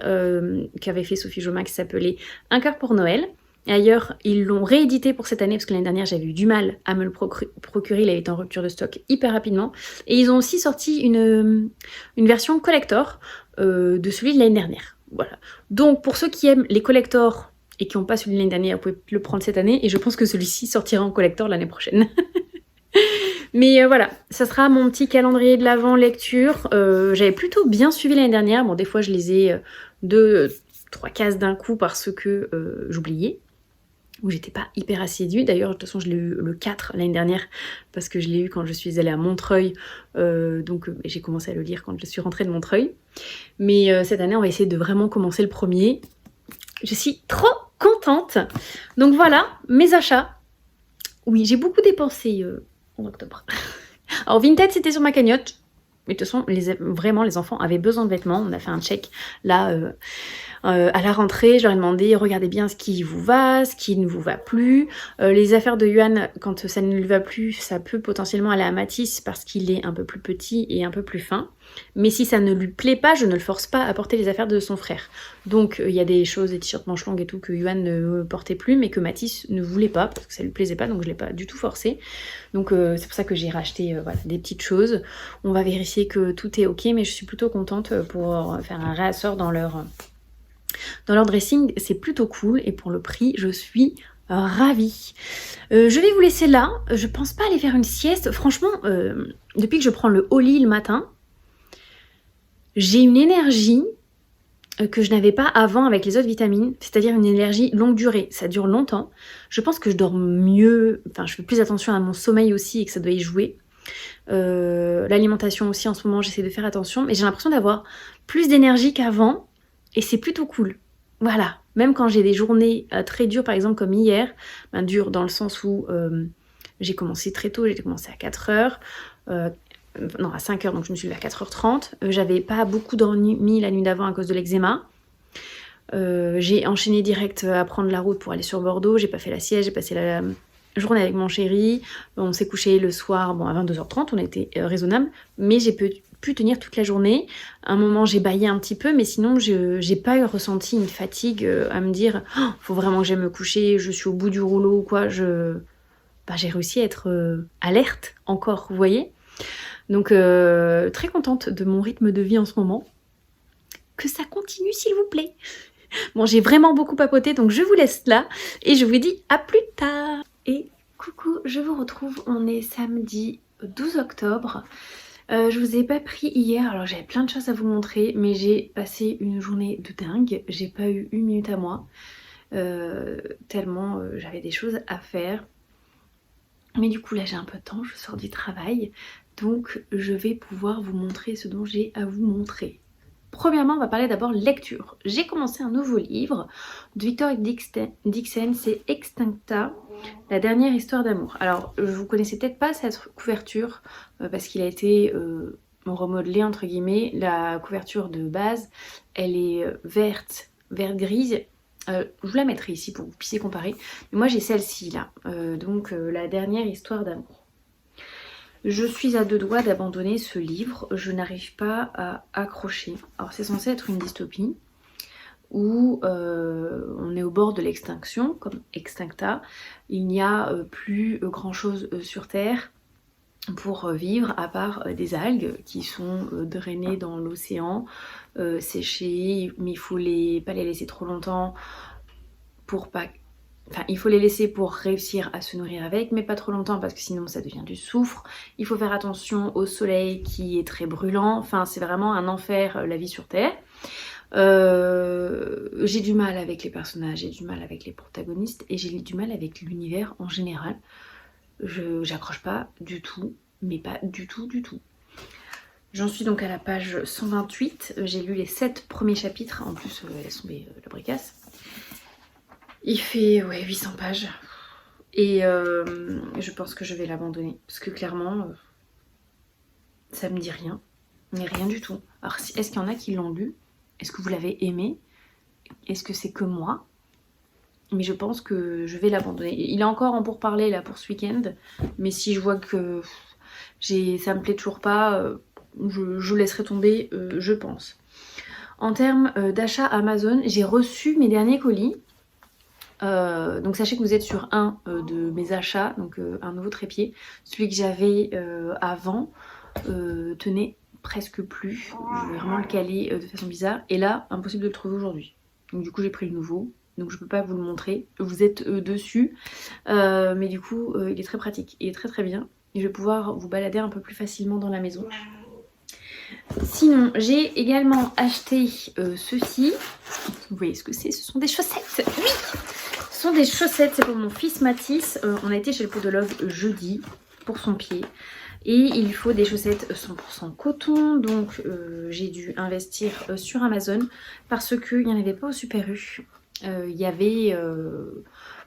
A: qu'avait fait Sophie Jomain qui s'appelait Un cœur pour Noël. Ailleurs, ils l'ont réédité pour cette année parce que l'année dernière j'avais eu du mal à me le procurer, il avait été en rupture de stock hyper rapidement. Et ils ont aussi sorti une version collector de celui de l'année dernière. Voilà. Donc pour ceux qui aiment les collectors et qui n'ont pas celui de l'année dernière, vous pouvez le prendre cette année et je pense que celui-ci sortira en collector l'année prochaine. Mais voilà, ça sera mon petit calendrier de l'Avent lecture. J'avais plutôt bien suivi l'année dernière. Bon, des fois, je les ai 2-3 cases d'un coup parce que j'oubliais. Ou j'étais pas hyper assidue. D'ailleurs, de toute façon, je l'ai eu le 4 l'année dernière parce que je l'ai eu quand je suis allée à Montreuil. Donc, j'ai commencé à le lire quand je suis rentrée de Montreuil. Mais cette année, on va essayer de vraiment commencer le premier. Je suis trop contente. Donc voilà, mes achats. Oui, j'ai beaucoup dépensé en octobre. Alors Vinted, c'était sur ma cagnotte. Mais de toute façon, vraiment, les enfants avaient besoin de vêtements. On a fait un check là à la rentrée. Je leur ai demandé, regardez bien ce qui vous va, ce qui ne vous va plus. Les affaires de Yuan, quand ça ne lui va plus, ça peut potentiellement aller à Matisse parce qu'il est un peu plus petit et un peu plus fin. Mais si ça ne lui plaît pas, je ne le force pas à porter les affaires de son frère. Donc il y a des choses, des t-shirts manches longues et tout que Yuan ne portait plus, mais que Matisse ne voulait pas parce que ça lui plaisait pas, donc je l'ai pas du tout forcé. Donc c'est pour ça que j'ai racheté voilà, des petites choses. On va vérifier que tout est ok, mais je suis plutôt contente pour faire un réassort dans leur dressing. C'est plutôt cool et pour le prix, je suis ravie. Je vais vous laisser là. Je pense pas aller faire une sieste. Franchement, depuis que je prends le Oli le matin, j'ai une énergie que je n'avais pas avant avec les autres vitamines, c'est-à-dire une énergie longue durée. Ça dure longtemps. Je pense que je dors mieux, enfin je fais plus attention à mon sommeil aussi et que ça doit y jouer. L'alimentation aussi en ce moment, j'essaie de faire attention, mais j'ai l'impression d'avoir plus d'énergie qu'avant et c'est plutôt cool. Voilà, même quand j'ai des journées très dures, par exemple comme hier, dures dans le sens où j'ai commencé très tôt, j'ai commencé à 4h, non à 5h, donc je me suis levée à 4h30. J'avais pas beaucoup dormi la nuit d'avant à cause de l'eczéma. J'ai enchaîné direct à prendre la route pour aller sur Bordeaux, j'ai pas fait la sieste, j'ai passé la journée avec mon chéri, on s'est couché le soir à 22h30, on était raisonnable, mais j'ai pu tenir toute la journée. À un moment j'ai bâillé un petit peu, mais sinon j'ai pas ressenti une fatigue à me dire oh, faut vraiment que j'aille me coucher, je suis au bout du rouleau ou quoi. J'ai réussi à être alerte encore, vous voyez. Donc très contente de mon rythme de vie en ce moment. Que ça continue s'il vous plaît. Bon, j'ai vraiment beaucoup papoté, donc je vous laisse là et je vous dis à plus tard. Et coucou, je vous retrouve, on est samedi 12 octobre. Je vous ai pas pris hier, alors j'avais plein de choses à vous montrer, mais j'ai passé une journée de dingue. J'ai pas eu une minute à moi, tellement j'avais des choses à faire. Mais du coup là j'ai un peu de temps, je sors du travail, donc je vais pouvoir vous montrer ce dont j'ai à vous montrer. Premièrement, on va parler d'abord lecture. J'ai commencé un nouveau livre de Victor Dixon, c'est Extincta, la dernière histoire d'amour. Alors, vous connaissez peut-être pas cette couverture parce qu'il a été remodelé entre guillemets. La couverture de base, elle est vert-grise. Je vous la mettrai ici pour que vous puissiez comparer. Mais moi, j'ai celle-ci là, donc la dernière histoire d'amour. Je suis à deux doigts d'abandonner ce livre, je n'arrive pas à accrocher. Alors c'est censé être une dystopie où on est au bord de l'extinction, comme Extincta. Il n'y a plus grand chose sur Terre pour vivre à part des algues qui sont drainées dans l'océan, séchées, mais il faut pas les laisser trop longtemps pour pas... Enfin, il faut les laisser pour réussir à se nourrir avec, mais pas trop longtemps parce que sinon ça devient du soufre. Il faut faire attention au soleil qui est très brûlant. Enfin, c'est vraiment un enfer la vie sur Terre. J'ai du mal avec les personnages, j'ai du mal avec les protagonistes et j'ai du mal avec l'univers en général. J'accroche pas du tout, mais pas du tout du tout. J'en suis donc à la page 128. J'ai lu les 7 premiers chapitres. En plus, laisse tomber la bricasse. Il fait 800 pages. Et je pense que je vais l'abandonner. Parce que clairement, ça me dit rien. Mais rien du tout. Alors, est-ce qu'il y en a qui l'ont lu? Est-ce que vous l'avez aimé? Est-ce que c'est que moi? Mais je pense que je vais l'abandonner. Il est encore en pourparlers là pour ce week-end. Mais si je vois que ça me plaît toujours pas, je laisserai tomber, je pense. En termes d'achat Amazon, j'ai reçu mes derniers colis. Donc sachez que vous êtes sur un de mes achats, donc un nouveau trépied. Celui que j'avais avant tenait presque plus. Je vais vraiment le caler de façon bizarre. Et là, impossible de le trouver aujourd'hui. Donc du coup j'ai pris le nouveau. Donc je peux pas vous le montrer. Vous êtes dessus. Mais du coup il est très pratique. Il est très très bien. Et je vais pouvoir vous balader un peu plus facilement dans la maison. Sinon, j'ai également acheté ceci. Vous voyez ce que c'est? Ce sont des chaussettes. Oui, ce sont des chaussettes. C'est pour mon fils Mathis. On a été chez le podologue jeudi pour son pied. Et il faut des chaussettes 100% coton. Donc j'ai dû investir sur Amazon parce qu'il n'y en avait pas au Super U. Il y avait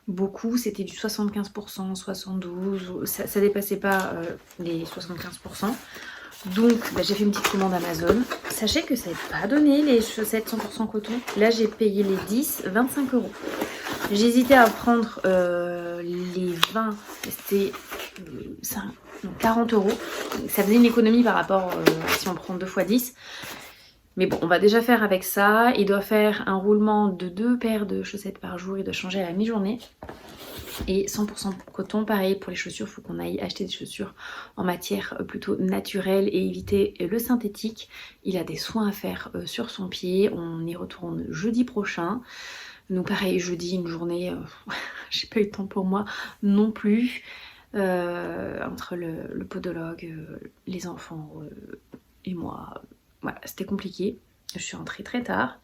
A: beaucoup, c'était du 75%, 72%. Ça dépassait pas les 75%. Donc j'ai fait une petite commande Amazon. Sachez que ça n'est pas donné les chaussettes 100% coton. Là j'ai payé les 10, 25 euros. J'hésitais à prendre les 20, c'était 40 euros. Ça faisait une économie par rapport à si on prend 2 fois 10. Mais bon, on va déjà faire avec ça. Il doit faire un roulement de 2 paires de chaussettes par jour. Il doit changer à la mi-journée. Et 100% coton, pareil pour les chaussures, il faut qu'on aille acheter des chaussures en matière plutôt naturelle et éviter le synthétique. Il a des soins à faire sur son pied, on y retourne jeudi prochain. Donc pareil, jeudi, une journée, j'ai pas eu de temps pour moi non plus. Entre le podologue, les enfants et moi, voilà, c'était compliqué. Je suis rentrée très tard.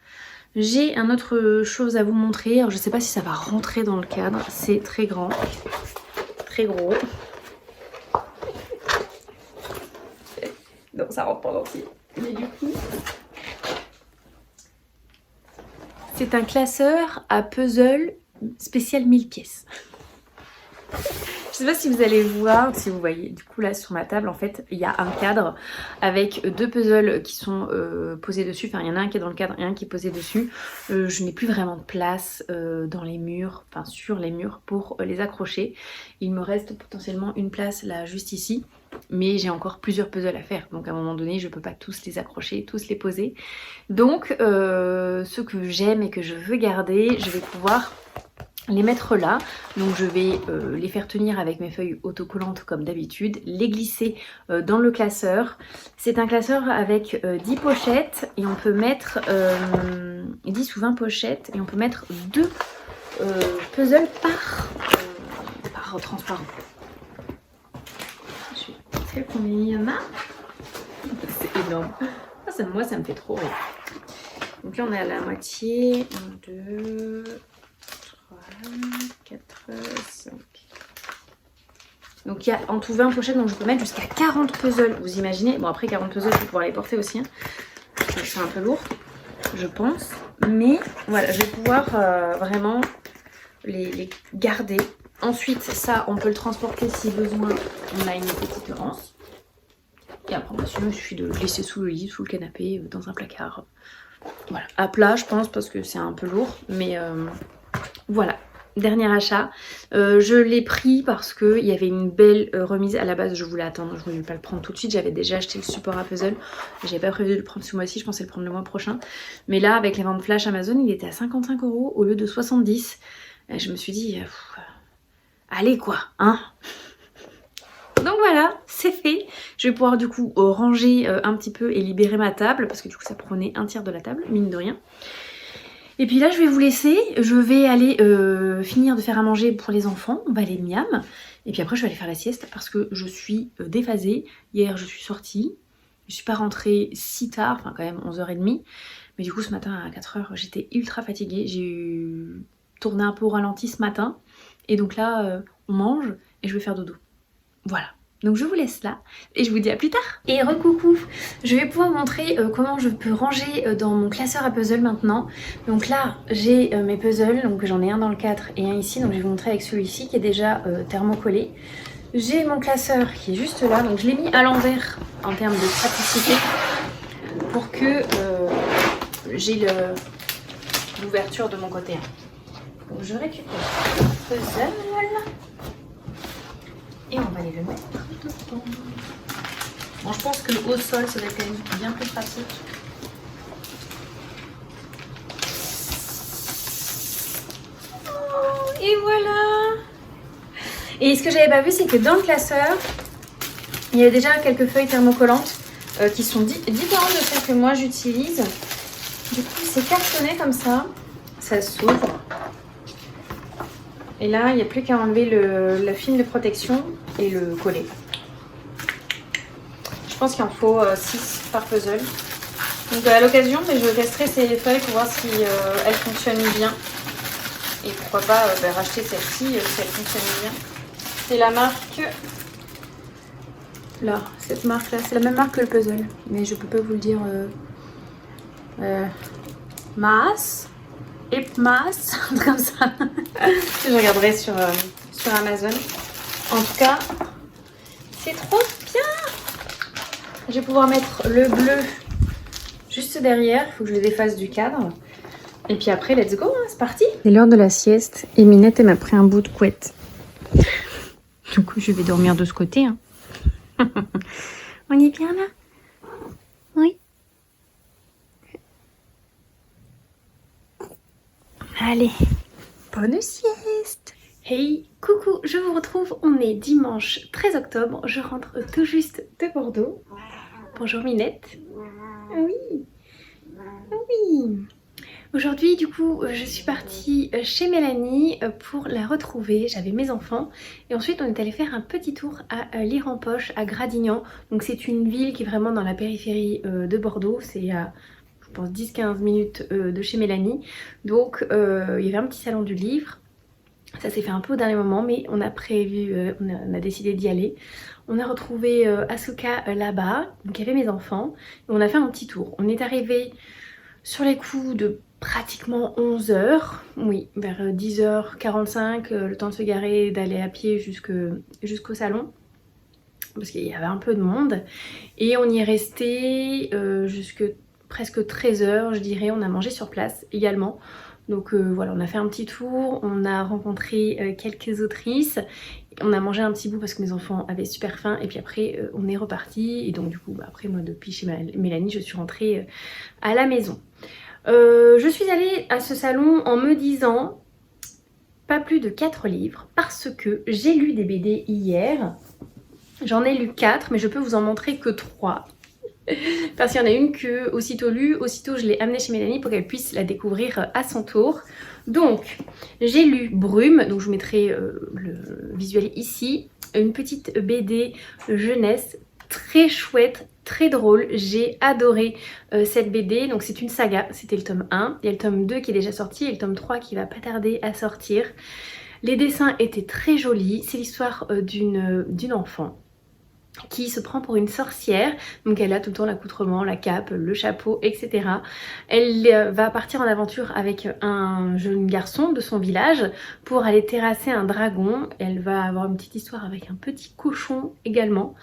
A: J'ai un autre chose à vous montrer. Alors, je sais pas si ça va rentrer dans le cadre. C'est très grand. Très gros. Non, ça rentre pas dans entier. Mais du coup... c'est un classeur à puzzle spécial 1000 pièces. Je sais pas si vous allez voir, si vous voyez, du coup là sur ma table en fait il y a un cadre avec 2 puzzles qui sont posés dessus, enfin il y en a un qui est dans le cadre et un qui est posé dessus. Je n'ai plus vraiment de place dans les murs, enfin sur les murs pour les accrocher. Il me reste potentiellement une place là juste ici, mais j'ai encore plusieurs puzzles à faire, donc à un moment donné je peux pas tous les accrocher, tous les poser. Donc ceux que j'aime et que je veux garder, je vais pouvoir les mettre là, donc je vais les faire tenir avec mes feuilles autocollantes comme d'habitude, les glisser dans le classeur. C'est un classeur avec 10 pochettes et on peut mettre 10 ou 20 pochettes et on peut mettre 2 puzzles par transparent. Je sais combien il y en a. C'est énorme. Moi ça me fait trop rire. Donc là on est à la moitié. 1, 2... 4, 5. Donc il y a en tout 20 pochettes, donc je peux mettre jusqu'à 40 puzzles. Vous imaginez? Bon après 40 puzzles, je vais pouvoir les porter aussi. Hein. C'est un peu lourd, je pense. Mais voilà, je vais pouvoir vraiment les garder. Ensuite, ça, on peut le transporter si besoin. On a une petite anse. Et après, sinon, il suffit de le laisser sous le lit, sous le canapé, dans un placard. Voilà, à plat, je pense, parce que c'est un peu lourd. Mais voilà. Dernier achat, je l'ai pris parce qu'il y avait une belle remise. À la base je voulais attendre, je voulais pas le prendre tout de suite, j'avais déjà acheté le support à puzzle, j'avais pas prévu de le prendre ce mois-ci, je pensais le prendre le mois prochain, mais là avec les ventes flash Amazon il était à 55 € au lieu de 70. Et je me suis dit allez quoi hein. Donc voilà, c'est fait. Je vais pouvoir du coup ranger un petit peu et libérer ma table parce que du coup ça prenait un tiers de la table, mine de rien. Et puis là je vais vous laisser, je vais aller finir de faire à manger pour les enfants, on va aller miam. Et puis après je vais aller faire la sieste parce que je suis déphasée. Hier je suis sortie, je suis pas rentrée si tard, enfin quand même 11h30. Mais du coup ce matin à 4h j'étais ultra fatiguée, j'ai tourné un peu au ralenti ce matin. Et donc là on mange et je vais faire dodo. Voilà, Donc je vous laisse là et je vous dis à plus tard. Et recoucou, je vais pouvoir vous montrer comment je peux ranger dans mon classeur à puzzle maintenant. Donc là j'ai mes puzzles, donc j'en ai un dans le 4 et un ici, donc je vais vous montrer avec celui-ci qui est déjà thermocollé. J'ai mon classeur qui est juste là, donc je l'ai mis à l'envers en termes de praticité pour que j'ai l'ouverture de mon côté. Donc je récupère le puzzle. Et on va aller le mettre dedans. Bon, je pense que au sol, ça va être quand même bien plus pratique. Oh, et voilà. Et ce que j'avais pas vu, c'est que dans le classeur, il y a déjà quelques feuilles thermocollantes qui sont différentes de celles que moi j'utilise. Du coup, c'est cartonné comme ça. Ça s'ouvre. Et là, il n'y a plus qu'à enlever la film de protection et le coller. Je pense qu'il en faut 6 par puzzle. Donc à l'occasion, je testerai ces feuilles pour voir si elles fonctionnent bien. Et pourquoi pas racheter celle-ci si elle fonctionne bien. C'est la marque... Là, cette marque-là, c'est la même marque que le puzzle. Mais je peux pas vous le dire... Maas. Ipmas, comme ça. Je regarderai sur Amazon. En tout cas, c'est trop bien. Je vais pouvoir mettre le bleu juste derrière. Il faut que je le défasse du cadre. Et puis après, let's go, hein, c'est parti. C'est l'heure de la sieste et Minette, elle m'a pris un bout de couette. Du coup, je vais dormir de ce côté. Hein. On est bien là? Oui. Allez, bonne sieste. Hey, coucou, je vous retrouve, on est dimanche 13 octobre, je rentre tout juste de Bordeaux. Bonjour Minette. Oui, oui. Aujourd'hui, du coup, je suis partie chez Mélanie pour la retrouver. J'avais mes enfants et ensuite on est allé faire un petit tour à l'Ire-en-Poche, à Gradignan. Donc c'est une ville qui est vraiment dans la périphérie de Bordeaux, c'est à... je pense 10-15 minutes de chez Mélanie. Donc il y avait un petit salon du livre. Ça s'est fait un peu au dernier moment, mais on a prévu, on a décidé d'y aller. On a retrouvé Asuka là-bas, donc il y avait mes enfants. Et on a fait un petit tour. On est arrivé sur les coups de pratiquement 11 h. Oui, vers 10h45, le temps de se garer et d'aller à pied jusqu'au salon. Parce qu'il y avait un peu de monde. Et on y est resté jusque... presque 13 h, je dirais. On a mangé sur place également. Donc voilà, on a fait un petit tour, on a rencontré quelques autrices, on a mangé un petit bout parce que mes enfants avaient super faim et puis après on est reparti. Et donc du coup, après moi depuis chez Mélanie, je suis rentrée à la maison. Je suis allée à ce salon en me disant pas plus de 4 livres parce que j'ai lu des BD hier. J'en ai lu 4 mais je peux vous en montrer que 3. Parce qu'il y en a une que aussitôt lue, aussitôt je l'ai amenée chez Mélanie pour qu'elle puisse la découvrir à son tour. Donc j'ai lu Brume, donc je vous mettrai le visuel ici. Une petite BD jeunesse très chouette, très drôle. J'ai adoré cette BD, donc c'est une saga, c'était le tome 1. Il y a le tome 2 qui est déjà sorti et le tome 3 qui va pas tarder à sortir. Les dessins étaient très jolis, c'est l'histoire d'une enfant qui se prend pour une sorcière, donc elle a tout le temps l'accoutrement, la cape, le chapeau, etc. Elle va partir en aventure avec un jeune garçon de son village pour aller terrasser un dragon. Elle va avoir une petite histoire avec un petit cochon également.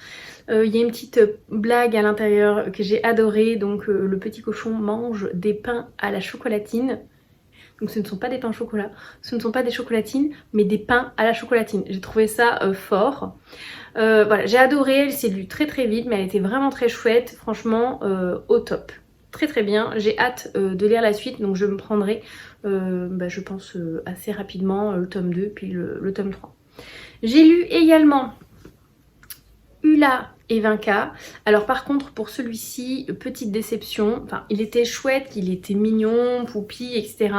A: Il y a une petite blague à l'intérieur que j'ai adorée, donc le petit cochon mange des pains à la chocolatine. Donc ce ne sont pas des pains au chocolat, ce ne sont pas des chocolatines, mais des pains à la chocolatine. J'ai trouvé ça fort. Voilà, j'ai adoré, elle s'est lue très très vite, mais elle était vraiment très chouette, franchement au top. Très très bien, j'ai hâte de lire la suite, donc je me prendrai, je pense assez rapidement, le tome 2 puis le tome 3. J'ai lu également Ula et Vinca. Alors par contre pour celui-ci, petite déception, enfin il était chouette, il était mignon, poupi, etc.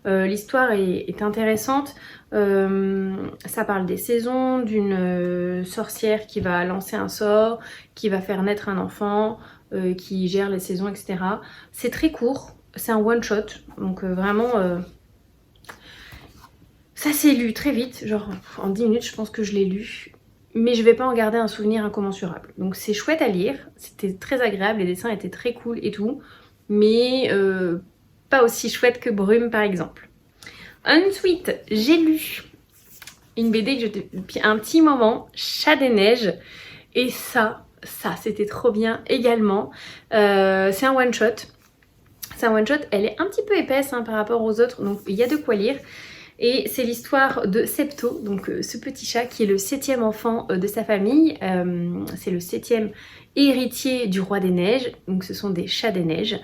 A: L'histoire est intéressante, ça parle des saisons, d'une sorcière qui va lancer un sort, qui va faire naître un enfant, qui gère les saisons, etc. C'est très court, c'est un one shot, donc vraiment... ça s'est lu très vite, genre en 10 minutes je pense que je l'ai lu. mais je vais pas en garder un souvenir incommensurable. Donc c'est chouette à lire, c'était très agréable, les dessins étaient très cool et tout, mais pas aussi chouette que Brume par exemple. Ensuite, j'ai lu une BD que j'ai depuis un petit moment, Chat des Neiges, et ça c'était trop bien également. C'est un one shot. C'est un one shot, elle est un petit peu épaisse hein, par rapport aux autres, donc il y a de quoi lire. Et c'est l'histoire de Septo, donc ce petit chat qui est le 7e enfant de sa famille. C'est le 7e héritier du roi des neiges, donc ce sont des chats des neiges.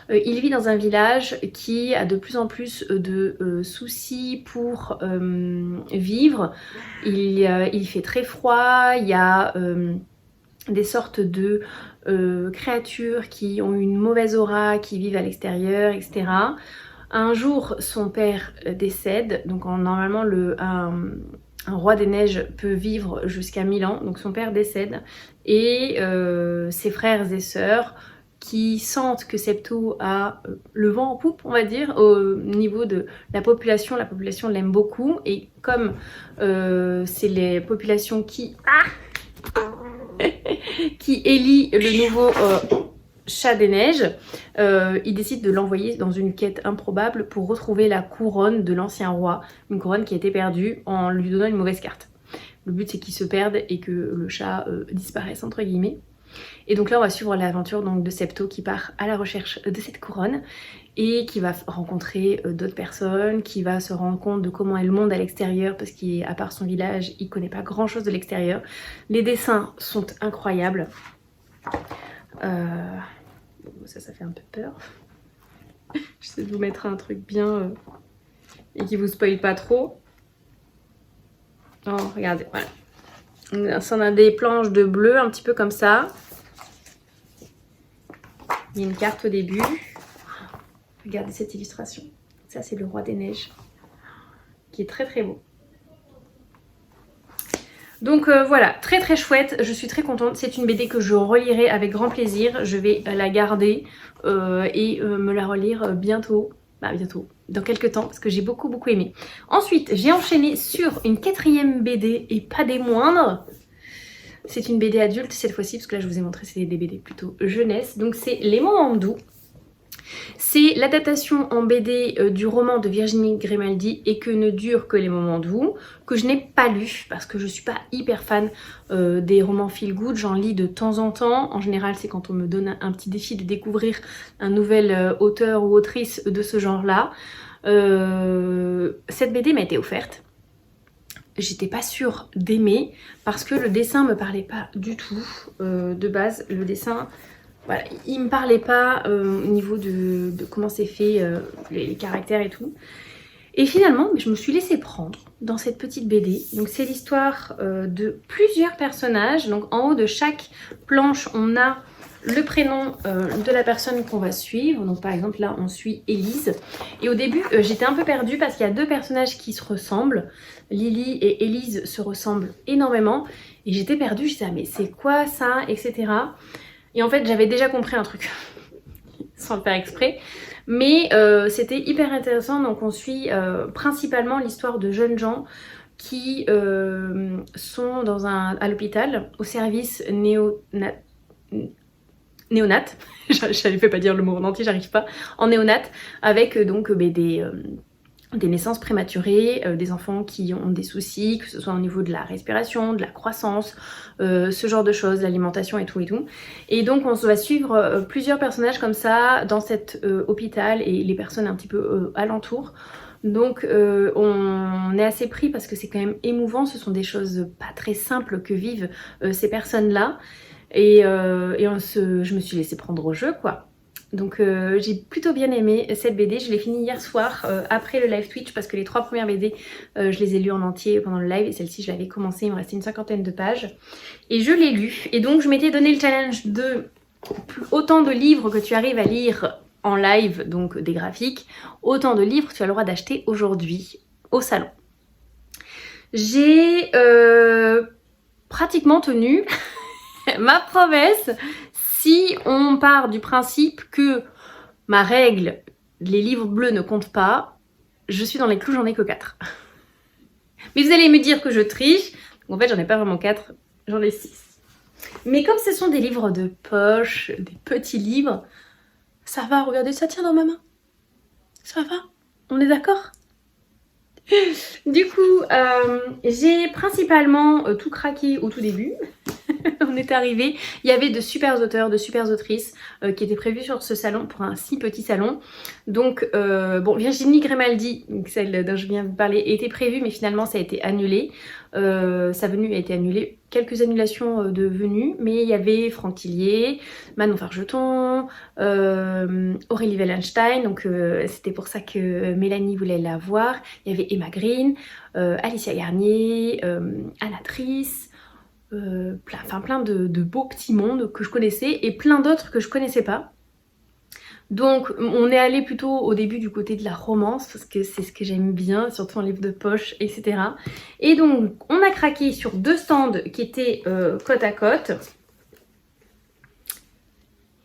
A: Il vit dans un village qui a de plus en plus de soucis pour vivre. Il fait très froid, il y a des sortes de créatures qui ont une mauvaise aura, qui vivent à l'extérieur, etc. Un jour, son père décède, donc normalement un roi des neiges peut vivre jusqu'à 1000 ans, donc son père décède, et ses frères et sœurs qui sentent que Septo a le vent en poupe, on va dire, au niveau de la population l'aime beaucoup, et comme c'est les populations qui élit le nouveau chat des neiges, il décide de l'envoyer dans une quête improbable pour retrouver la couronne de l'ancien roi, une couronne qui a été perdue en lui donnant une mauvaise carte. Le but c'est qu'il se perde et que le chat disparaisse entre guillemets. Et donc là on va suivre l'aventure donc de Septo qui part à la recherche de cette couronne et qui va rencontrer d'autres personnes, qui va se rendre compte de comment est le monde à l'extérieur parce qu'à part son village, il connaît pas grand chose de l'extérieur. Les dessins sont incroyables. Ça fait un peu peur. J'essaie de vous mettre un truc bien et qui vous spoile pas trop. Oh, regardez, voilà. Ça, on a des planches de bleu, un petit peu comme ça. Il y a une carte au début. Regardez cette illustration. Ça, c'est le roi des neiges, qui est très très beau. Donc voilà, très très chouette, je suis très contente. C'est une BD que je relirai avec grand plaisir. Je vais la garder et me la relire bientôt. Bah bientôt, dans quelques temps, parce que j'ai beaucoup aimé. Ensuite, j'ai enchaîné sur une 4e BD, et pas des moindres. C'est une BD adulte cette fois-ci, parce que là je vous ai montré c'est des BD plutôt jeunesse. Donc c'est Les Moments Doux. C'est l'adaptation en BD du roman de Virginie Grimaldi, Et que ne durent que les moments doux, que je n'ai pas lu parce que je suis pas hyper fan des romans feel good. J'en lis de temps en temps. En général, c'est quand on me donne un petit défi de découvrir un nouvel auteur ou autrice de ce genre-là. Cette BD m'a été offerte. J'étais pas sûre d'aimer parce que le dessin me parlait pas du tout. De base, le dessin... Voilà, il me parlait pas au niveau de comment c'est fait, les caractères et tout. Et finalement, je me suis laissée prendre dans cette petite BD. Donc c'est l'histoire de plusieurs personnages. Donc en haut de chaque planche, on a le prénom de la personne qu'on va suivre. Donc par exemple là, on suit Élise. Et au début, j'étais un peu perdue parce qu'il y a 2 personnages qui se ressemblent. Lily et Élise se ressemblent énormément. Et j'étais perdue, je disais ah, mais c'est quoi ça, etc. Et en fait, j'avais déjà compris un truc, sans le faire exprès. Mais c'était hyper intéressant. Donc on suit principalement l'histoire de jeunes gens qui sont à l'hôpital, au service néonat. Je ne fais pas dire le mot en entier, j'arrive pas. En néonat, avec donc des naissances prématurées, des enfants qui ont des soucis, que ce soit au niveau de la respiration, de la croissance, ce genre de choses, l'alimentation et tout. Et donc on va suivre plusieurs personnages comme ça dans cet hôpital et les personnes un petit peu alentour. Donc on est assez pris parce que c'est quand même émouvant, ce sont des choses pas très simples que vivent ces personnes-là. Et je me suis laissée prendre au jeu quoi. Donc j'ai plutôt bien aimé cette BD, je l'ai finie hier soir après le live Twitch parce que les 3 premières BD je les ai lues en entier pendant le live et celle-ci je l'avais commencé, il me restait une 50aine de pages et je l'ai lue. Et donc je m'étais donné le challenge de autant de livres que tu arrives à lire en live, donc des graphiques, autant de livres tu as le droit d'acheter aujourd'hui au salon. J'ai pratiquement tenu ma promesse. Si on part du principe que ma règle, les livres bleus ne comptent pas, je suis dans les clous, j'en ai que 4. Mais vous allez me dire que je triche, Donc en fait, j'en ai pas vraiment 4, j'en ai 6. Mais comme ce sont des livres de poche, des petits livres, ça va, regardez, ça tient dans ma main. Ça va, on est d'accord? Du coup, j'ai principalement tout craqué au tout début. On est arrivé, il y avait de super auteurs, de super autrices qui étaient prévus sur ce salon pour un si petit salon. Donc bon, Virginie Grimaldi, celle dont je viens de parler, était prévue mais finalement ça a été annulé. Sa venue a été annulée, quelques annulations de venues, mais il y avait Franck Tillier, Manon Fargeton, Aurélie Wellenstein, donc c'était pour ça que Mélanie voulait la voir. Il y avait Emma Green, Alicia Garnier, Anna Trice, plein de beaux petits mondes que je connaissais et plein d'autres que je connaissais pas. Donc on est allé plutôt au début du côté de la romance parce que c'est ce que j'aime bien, surtout en livre de poche, etc. Et donc on a craqué sur 2 stands qui étaient côte à côte.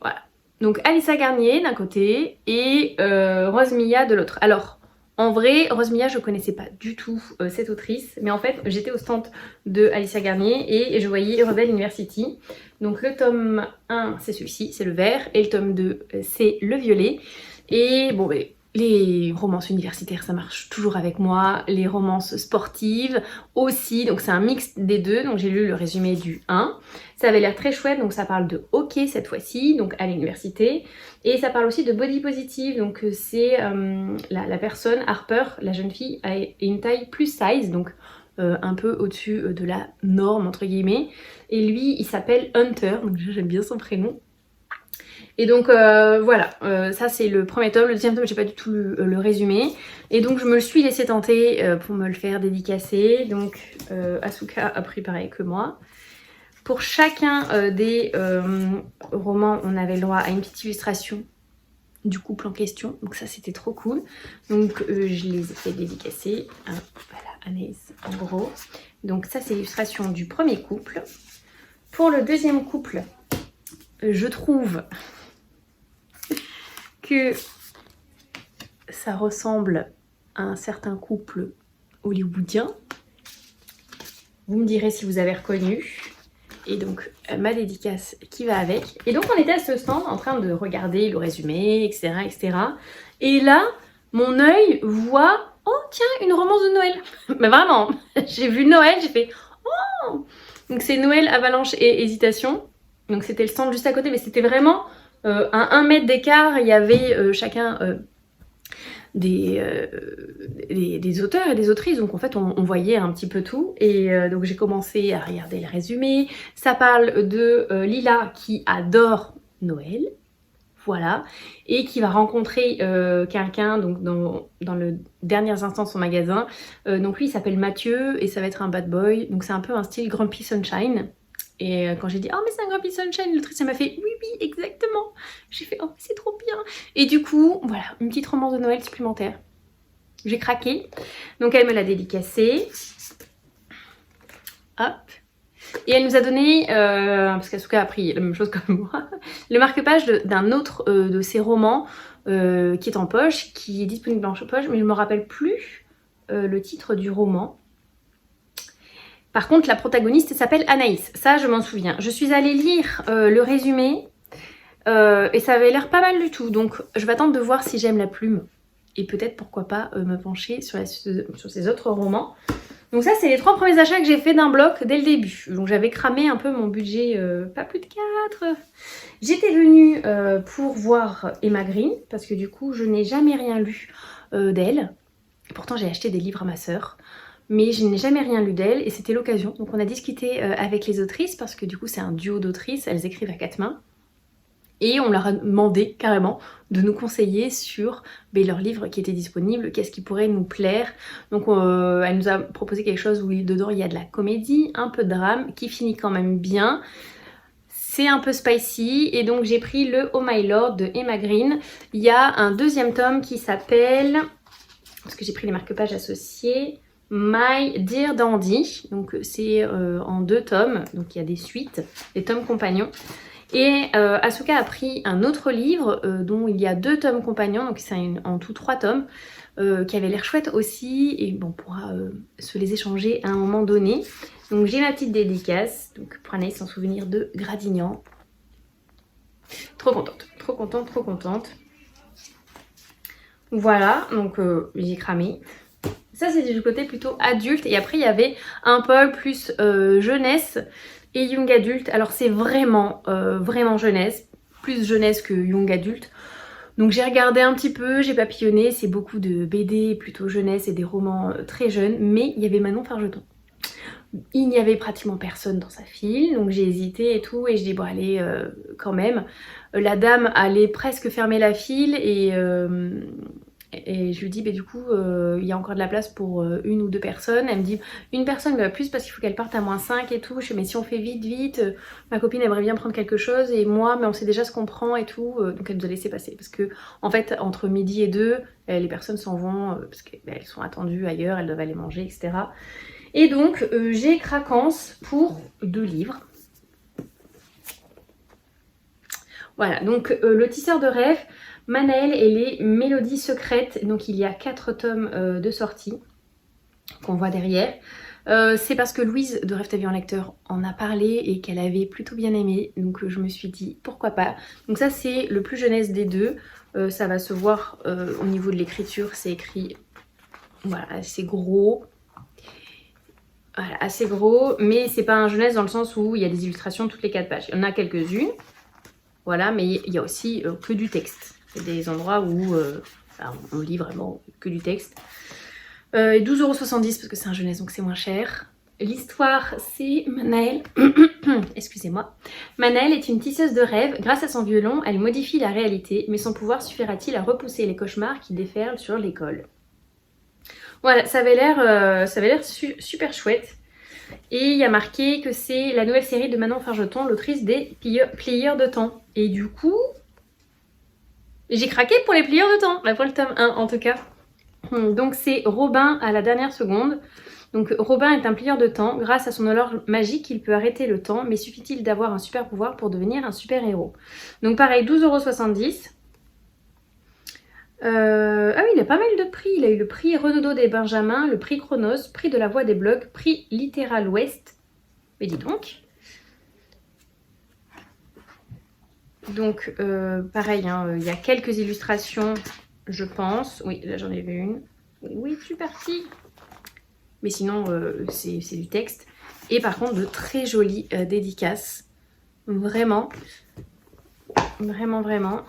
A: Voilà. Donc Alicia Garnier d'un côté et Rose Milla de l'autre. Alors en vrai, Rose Milla, je connaissais pas du tout cette autrice, mais en fait, j'étais au stand de Alicia Garnier et je voyais Rebel University. Donc le tome 1, c'est celui-ci, c'est le vert, et le tome 2, c'est le violet. Et bon, les romances universitaires, ça marche toujours avec moi. Les romances sportives aussi, donc c'est un mix des deux. Donc j'ai lu le résumé du 1. Ça avait l'air très chouette, donc ça parle de hockey cette fois-ci, donc à l'université. Et ça parle aussi de body positive, donc c'est la personne, Harper, la jeune fille, a une taille plus size, donc un peu au-dessus de la norme entre guillemets. Et lui, il s'appelle Hunter, donc j'aime bien son prénom. Et donc voilà, ça c'est le premier tome. Le deuxième tome, j'ai pas du tout lu le résumé. Et donc je me le suis laissé tenter pour me le faire dédicacer. Donc Asuka a pris pareil que moi. Pour chacun des romans, on avait le droit à une petite illustration du couple en question. Donc ça c'était trop cool. Donc je les ai fait dédicacer. Hein, voilà, Anaïs en gros. Donc ça c'est l'illustration du premier couple. Pour le deuxième couple, je trouve que ça ressemble à un certain couple hollywoodien. Vous me direz si vous avez reconnu. Et donc ma dédicace qui va avec. Et donc on était à ce stand en train de regarder le résumé, etc. etc. Et là, mon œil voit, oh tiens, une romance de Noël. Mais vraiment, j'ai vu Noël, j'ai fait, oh. Donc c'est Noël, Avalanche et Hésitation. Donc c'était le stand juste à côté, mais c'était vraiment à 1 mètre d'écart. Il y avait chacun des auteurs et des autrices, donc en fait on voyait un petit peu tout. Et donc j'ai commencé à regarder le résumé. Ça parle de Lila qui adore Noël, voilà, et qui va rencontrer quelqu'un donc dans le derniers instants de son magasin. Donc lui il s'appelle Mathieu et ça va être un bad boy, donc c'est un peu un style Grumpy Sunshine. Et quand j'ai dit « Oh mais c'est un Grumpy Sunshine », l'autrice m'a fait « Oui, oui, exactement ». J'ai fait « Oh c'est trop bien ». Et du coup, voilà, une petite romance de Noël supplémentaire. J'ai craqué. Donc elle me l'a dédicacée. Hop. Et elle nous a donné, parce qu'Asuka a pris la même chose que moi, le marque-page d'un autre de ses romans qui est en poche, qui est disponible en poche, mais je ne me rappelle plus le titre du roman. Par contre, la protagoniste s'appelle Anaïs. Ça, je m'en souviens. Je suis allée lire le résumé et ça avait l'air pas mal du tout. Donc, je vais attendre de voir si j'aime la plume. Et peut-être, pourquoi pas, me pencher sur ces autres romans. Donc ça, c'est les 3 premiers achats que j'ai fait d'un bloc dès le début. Donc, j'avais cramé un peu mon budget, pas plus de 4. J'étais venue pour voir Emma Green, parce que du coup, je n'ai jamais rien lu d'elle. Pourtant, j'ai acheté des livres à ma sœur. Mais je n'ai jamais rien lu d'elle et c'était l'occasion. Donc on a discuté avec les autrices parce que du coup c'est un duo d'autrices, elles écrivent à 4 mains. Et on leur a demandé carrément de nous conseiller sur leurs livres qui étaient disponibles, qu'est-ce qui pourrait nous plaire. Donc elle nous a proposé quelque chose où dedans il y a de la comédie, un peu de drame, qui finit quand même bien. C'est un peu spicy et donc j'ai pris le Oh My Lord de Emma Green. Il y a un deuxième tome qui s'appelle, parce que j'ai pris les marque-pages associés, My Dear Dandy, donc c'est en 2 tomes, donc il y a des suites, des tomes compagnons. Et Asuka a pris un autre livre dont il y a 2 tomes compagnons, donc c'est en tout 3 tomes, qui avait l'air chouette aussi, et bon, on pourra se les échanger à un moment donné. Donc j'ai ma petite dédicace, donc pour Anaïs en souvenir de Gradignan. Trop contente, trop contente, trop contente. Voilà, donc j'ai cramé. Ça c'est du côté plutôt adulte. Et après il y avait un pôle plus jeunesse et young adulte. Alors c'est vraiment, vraiment jeunesse. Plus jeunesse que young adulte. Donc j'ai regardé un petit peu, j'ai papillonné. C'est beaucoup de BD plutôt jeunesse et des romans très jeunes. Mais il y avait Manon Fargeton. Il n'y avait pratiquement personne dans sa file, donc j'ai hésité et tout, et je dis bon allez quand même. La dame allait presque fermer la file et je lui dis bah du coup il y a encore de la place pour une ou deux personnes. Elle me dit une personne mais plus parce qu'il faut qu'elle parte à -5 et tout. Je dis mais si on fait vite, ma copine aimerait bien prendre quelque chose et moi mais on sait déjà ce qu'on prend et tout, donc elle nous a laissé passer parce que en fait entre midi et 2 les personnes s'en vont parce qu'elles sont attendues ailleurs, elles doivent aller manger etc. Et donc j'ai craquance pour 2 livres. Voilà, donc le tisseur de rêve, Manaël et les mélodies secrètes. Donc il y a 4 tomes de sortie qu'on voit derrière. C'est parce que Louise de Rêve ta vie en lecteur en a parlé et qu'elle avait plutôt bien aimé. Donc je me suis dit pourquoi pas. Donc ça c'est le plus jeunesse des deux. Ça va se voir au niveau de l'écriture. C'est écrit voilà, assez gros. Voilà, assez gros, mais c'est pas un jeunesse dans le sens où il y a des illustrations toutes les 4 pages. Il y en a quelques-unes, voilà, mais il y a aussi que du texte. Il y a des endroits où on lit vraiment que du texte. 12,70 € parce que c'est un jeunesse donc c'est moins cher. L'histoire c'est Manaël, excusez-moi. Manaël est une tisseuse de rêves. Grâce à son violon, elle modifie la réalité, mais son pouvoir suffira-t-il à repousser les cauchemars qui déferlent sur l'école? Voilà, ça avait l'air super chouette. Et il y a marqué que c'est la nouvelle série de Manon Fargeton, l'autrice des plieurs de temps. Et du coup, j'ai craqué pour les plieurs de temps, pour le tome 1 en tout cas. Donc c'est Robin à la dernière seconde. Donc Robin est un plieur de temps. Grâce à son horloge magique, il peut arrêter le temps. Mais suffit-il d'avoir un super pouvoir pour devenir un super héros? Donc pareil, 12,70 €. Ah oui, il a pas mal de prix. Il a eu le prix Renaudot des Benjamins, le prix Chronos, prix de la Voix des blogs, prix Littéral Ouest. Mais dis donc. Donc, pareil, hein, il y a quelques illustrations, je pense. Oui, là j'en ai vu une. Oui, je suis partie. Mais sinon, c'est du texte. Et par contre, de très jolies dédicaces. Vraiment. Vraiment, vraiment.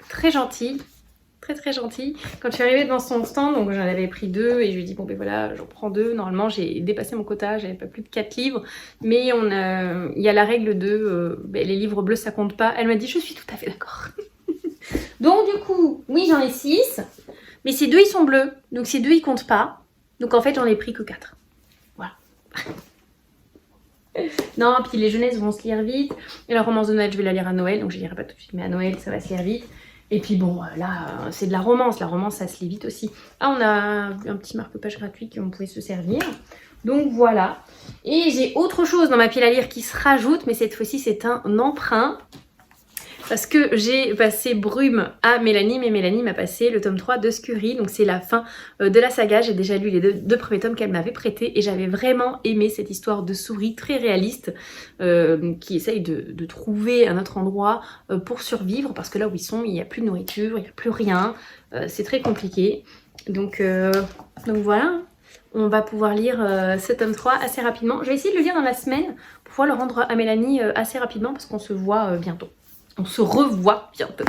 A: Très gentil. Très gentil. Quand je suis arrivée devant son stand, donc j'en avais pris 2 et je lui ai dit bon ben voilà, j'en prends 2. Normalement j'ai dépassé mon quota, j'avais pas plus de 4 livres. Mais il y a la règle de les livres bleus ça compte pas. Elle m'a dit je suis tout à fait d'accord. Donc du coup, oui j'en ai 6. Mais ces 2 ils sont bleus. Donc ces 2 ils comptent pas. Donc en fait j'en ai pris que 4. Voilà. Non, puis les jeunesses vont se lire vite. Et la romance de Noël je vais la lire à Noël. Donc je lirai pas tout de suite mais à Noël ça va se lire vite. Et puis bon, là, c'est de la romance ça se lit vite aussi. Ah, on a un petit marque-page gratuit qu'on pouvait se servir. Donc voilà. Et j'ai autre chose dans ma pile à lire qui se rajoute, mais cette fois-ci, c'est un emprunt. Parce que j'ai passé Brume à Mélanie, mais Mélanie m'a passé le tome 3 de Scurry. Donc c'est la fin de la saga. J'ai déjà lu les deux premiers tomes qu'elle m'avait prêtés. Et j'avais vraiment aimé cette histoire de souris très réaliste qui essaye de trouver un autre endroit pour survivre. Parce que là où ils sont, il n'y a plus de nourriture, il n'y a plus rien. C'est très compliqué. Donc voilà. On va pouvoir lire ce tome 3 assez rapidement. Je vais essayer de le lire dans la semaine pour pouvoir le rendre à Mélanie assez rapidement parce qu'on se voit bientôt. On se revoit bientôt.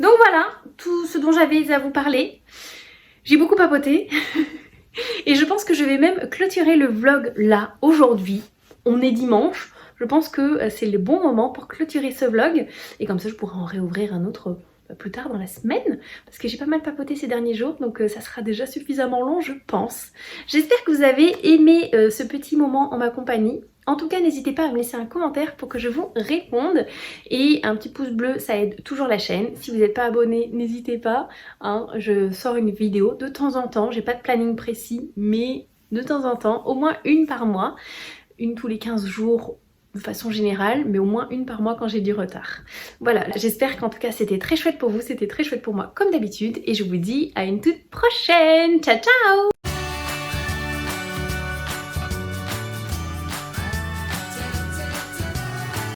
A: Donc voilà, tout ce dont j'avais à vous parler. J'ai beaucoup papoté. Et je pense que je vais même clôturer le vlog là, aujourd'hui. On est dimanche. Je pense que c'est le bon moment pour clôturer ce vlog. Et comme ça, je pourrai en réouvrir un autre plus tard dans la semaine. Parce que j'ai pas mal papoté ces derniers jours. Donc ça sera déjà suffisamment long, je pense. J'espère que vous avez aimé ce petit moment en ma compagnie. En tout cas, n'hésitez pas à me laisser un commentaire pour que je vous réponde. Et un petit pouce bleu, ça aide toujours la chaîne. Si vous n'êtes pas abonné, n'hésitez pas. Hein, je sors une vidéo de temps en temps. J'ai pas de planning précis, mais de temps en temps, au moins une par mois. Une tous les 15 jours de façon générale, mais au moins une par mois quand j'ai du retard. Voilà, j'espère qu'en tout cas c'était très chouette pour vous, c'était très chouette pour moi comme d'habitude. Et je vous dis à une toute prochaine. Ciao ciao!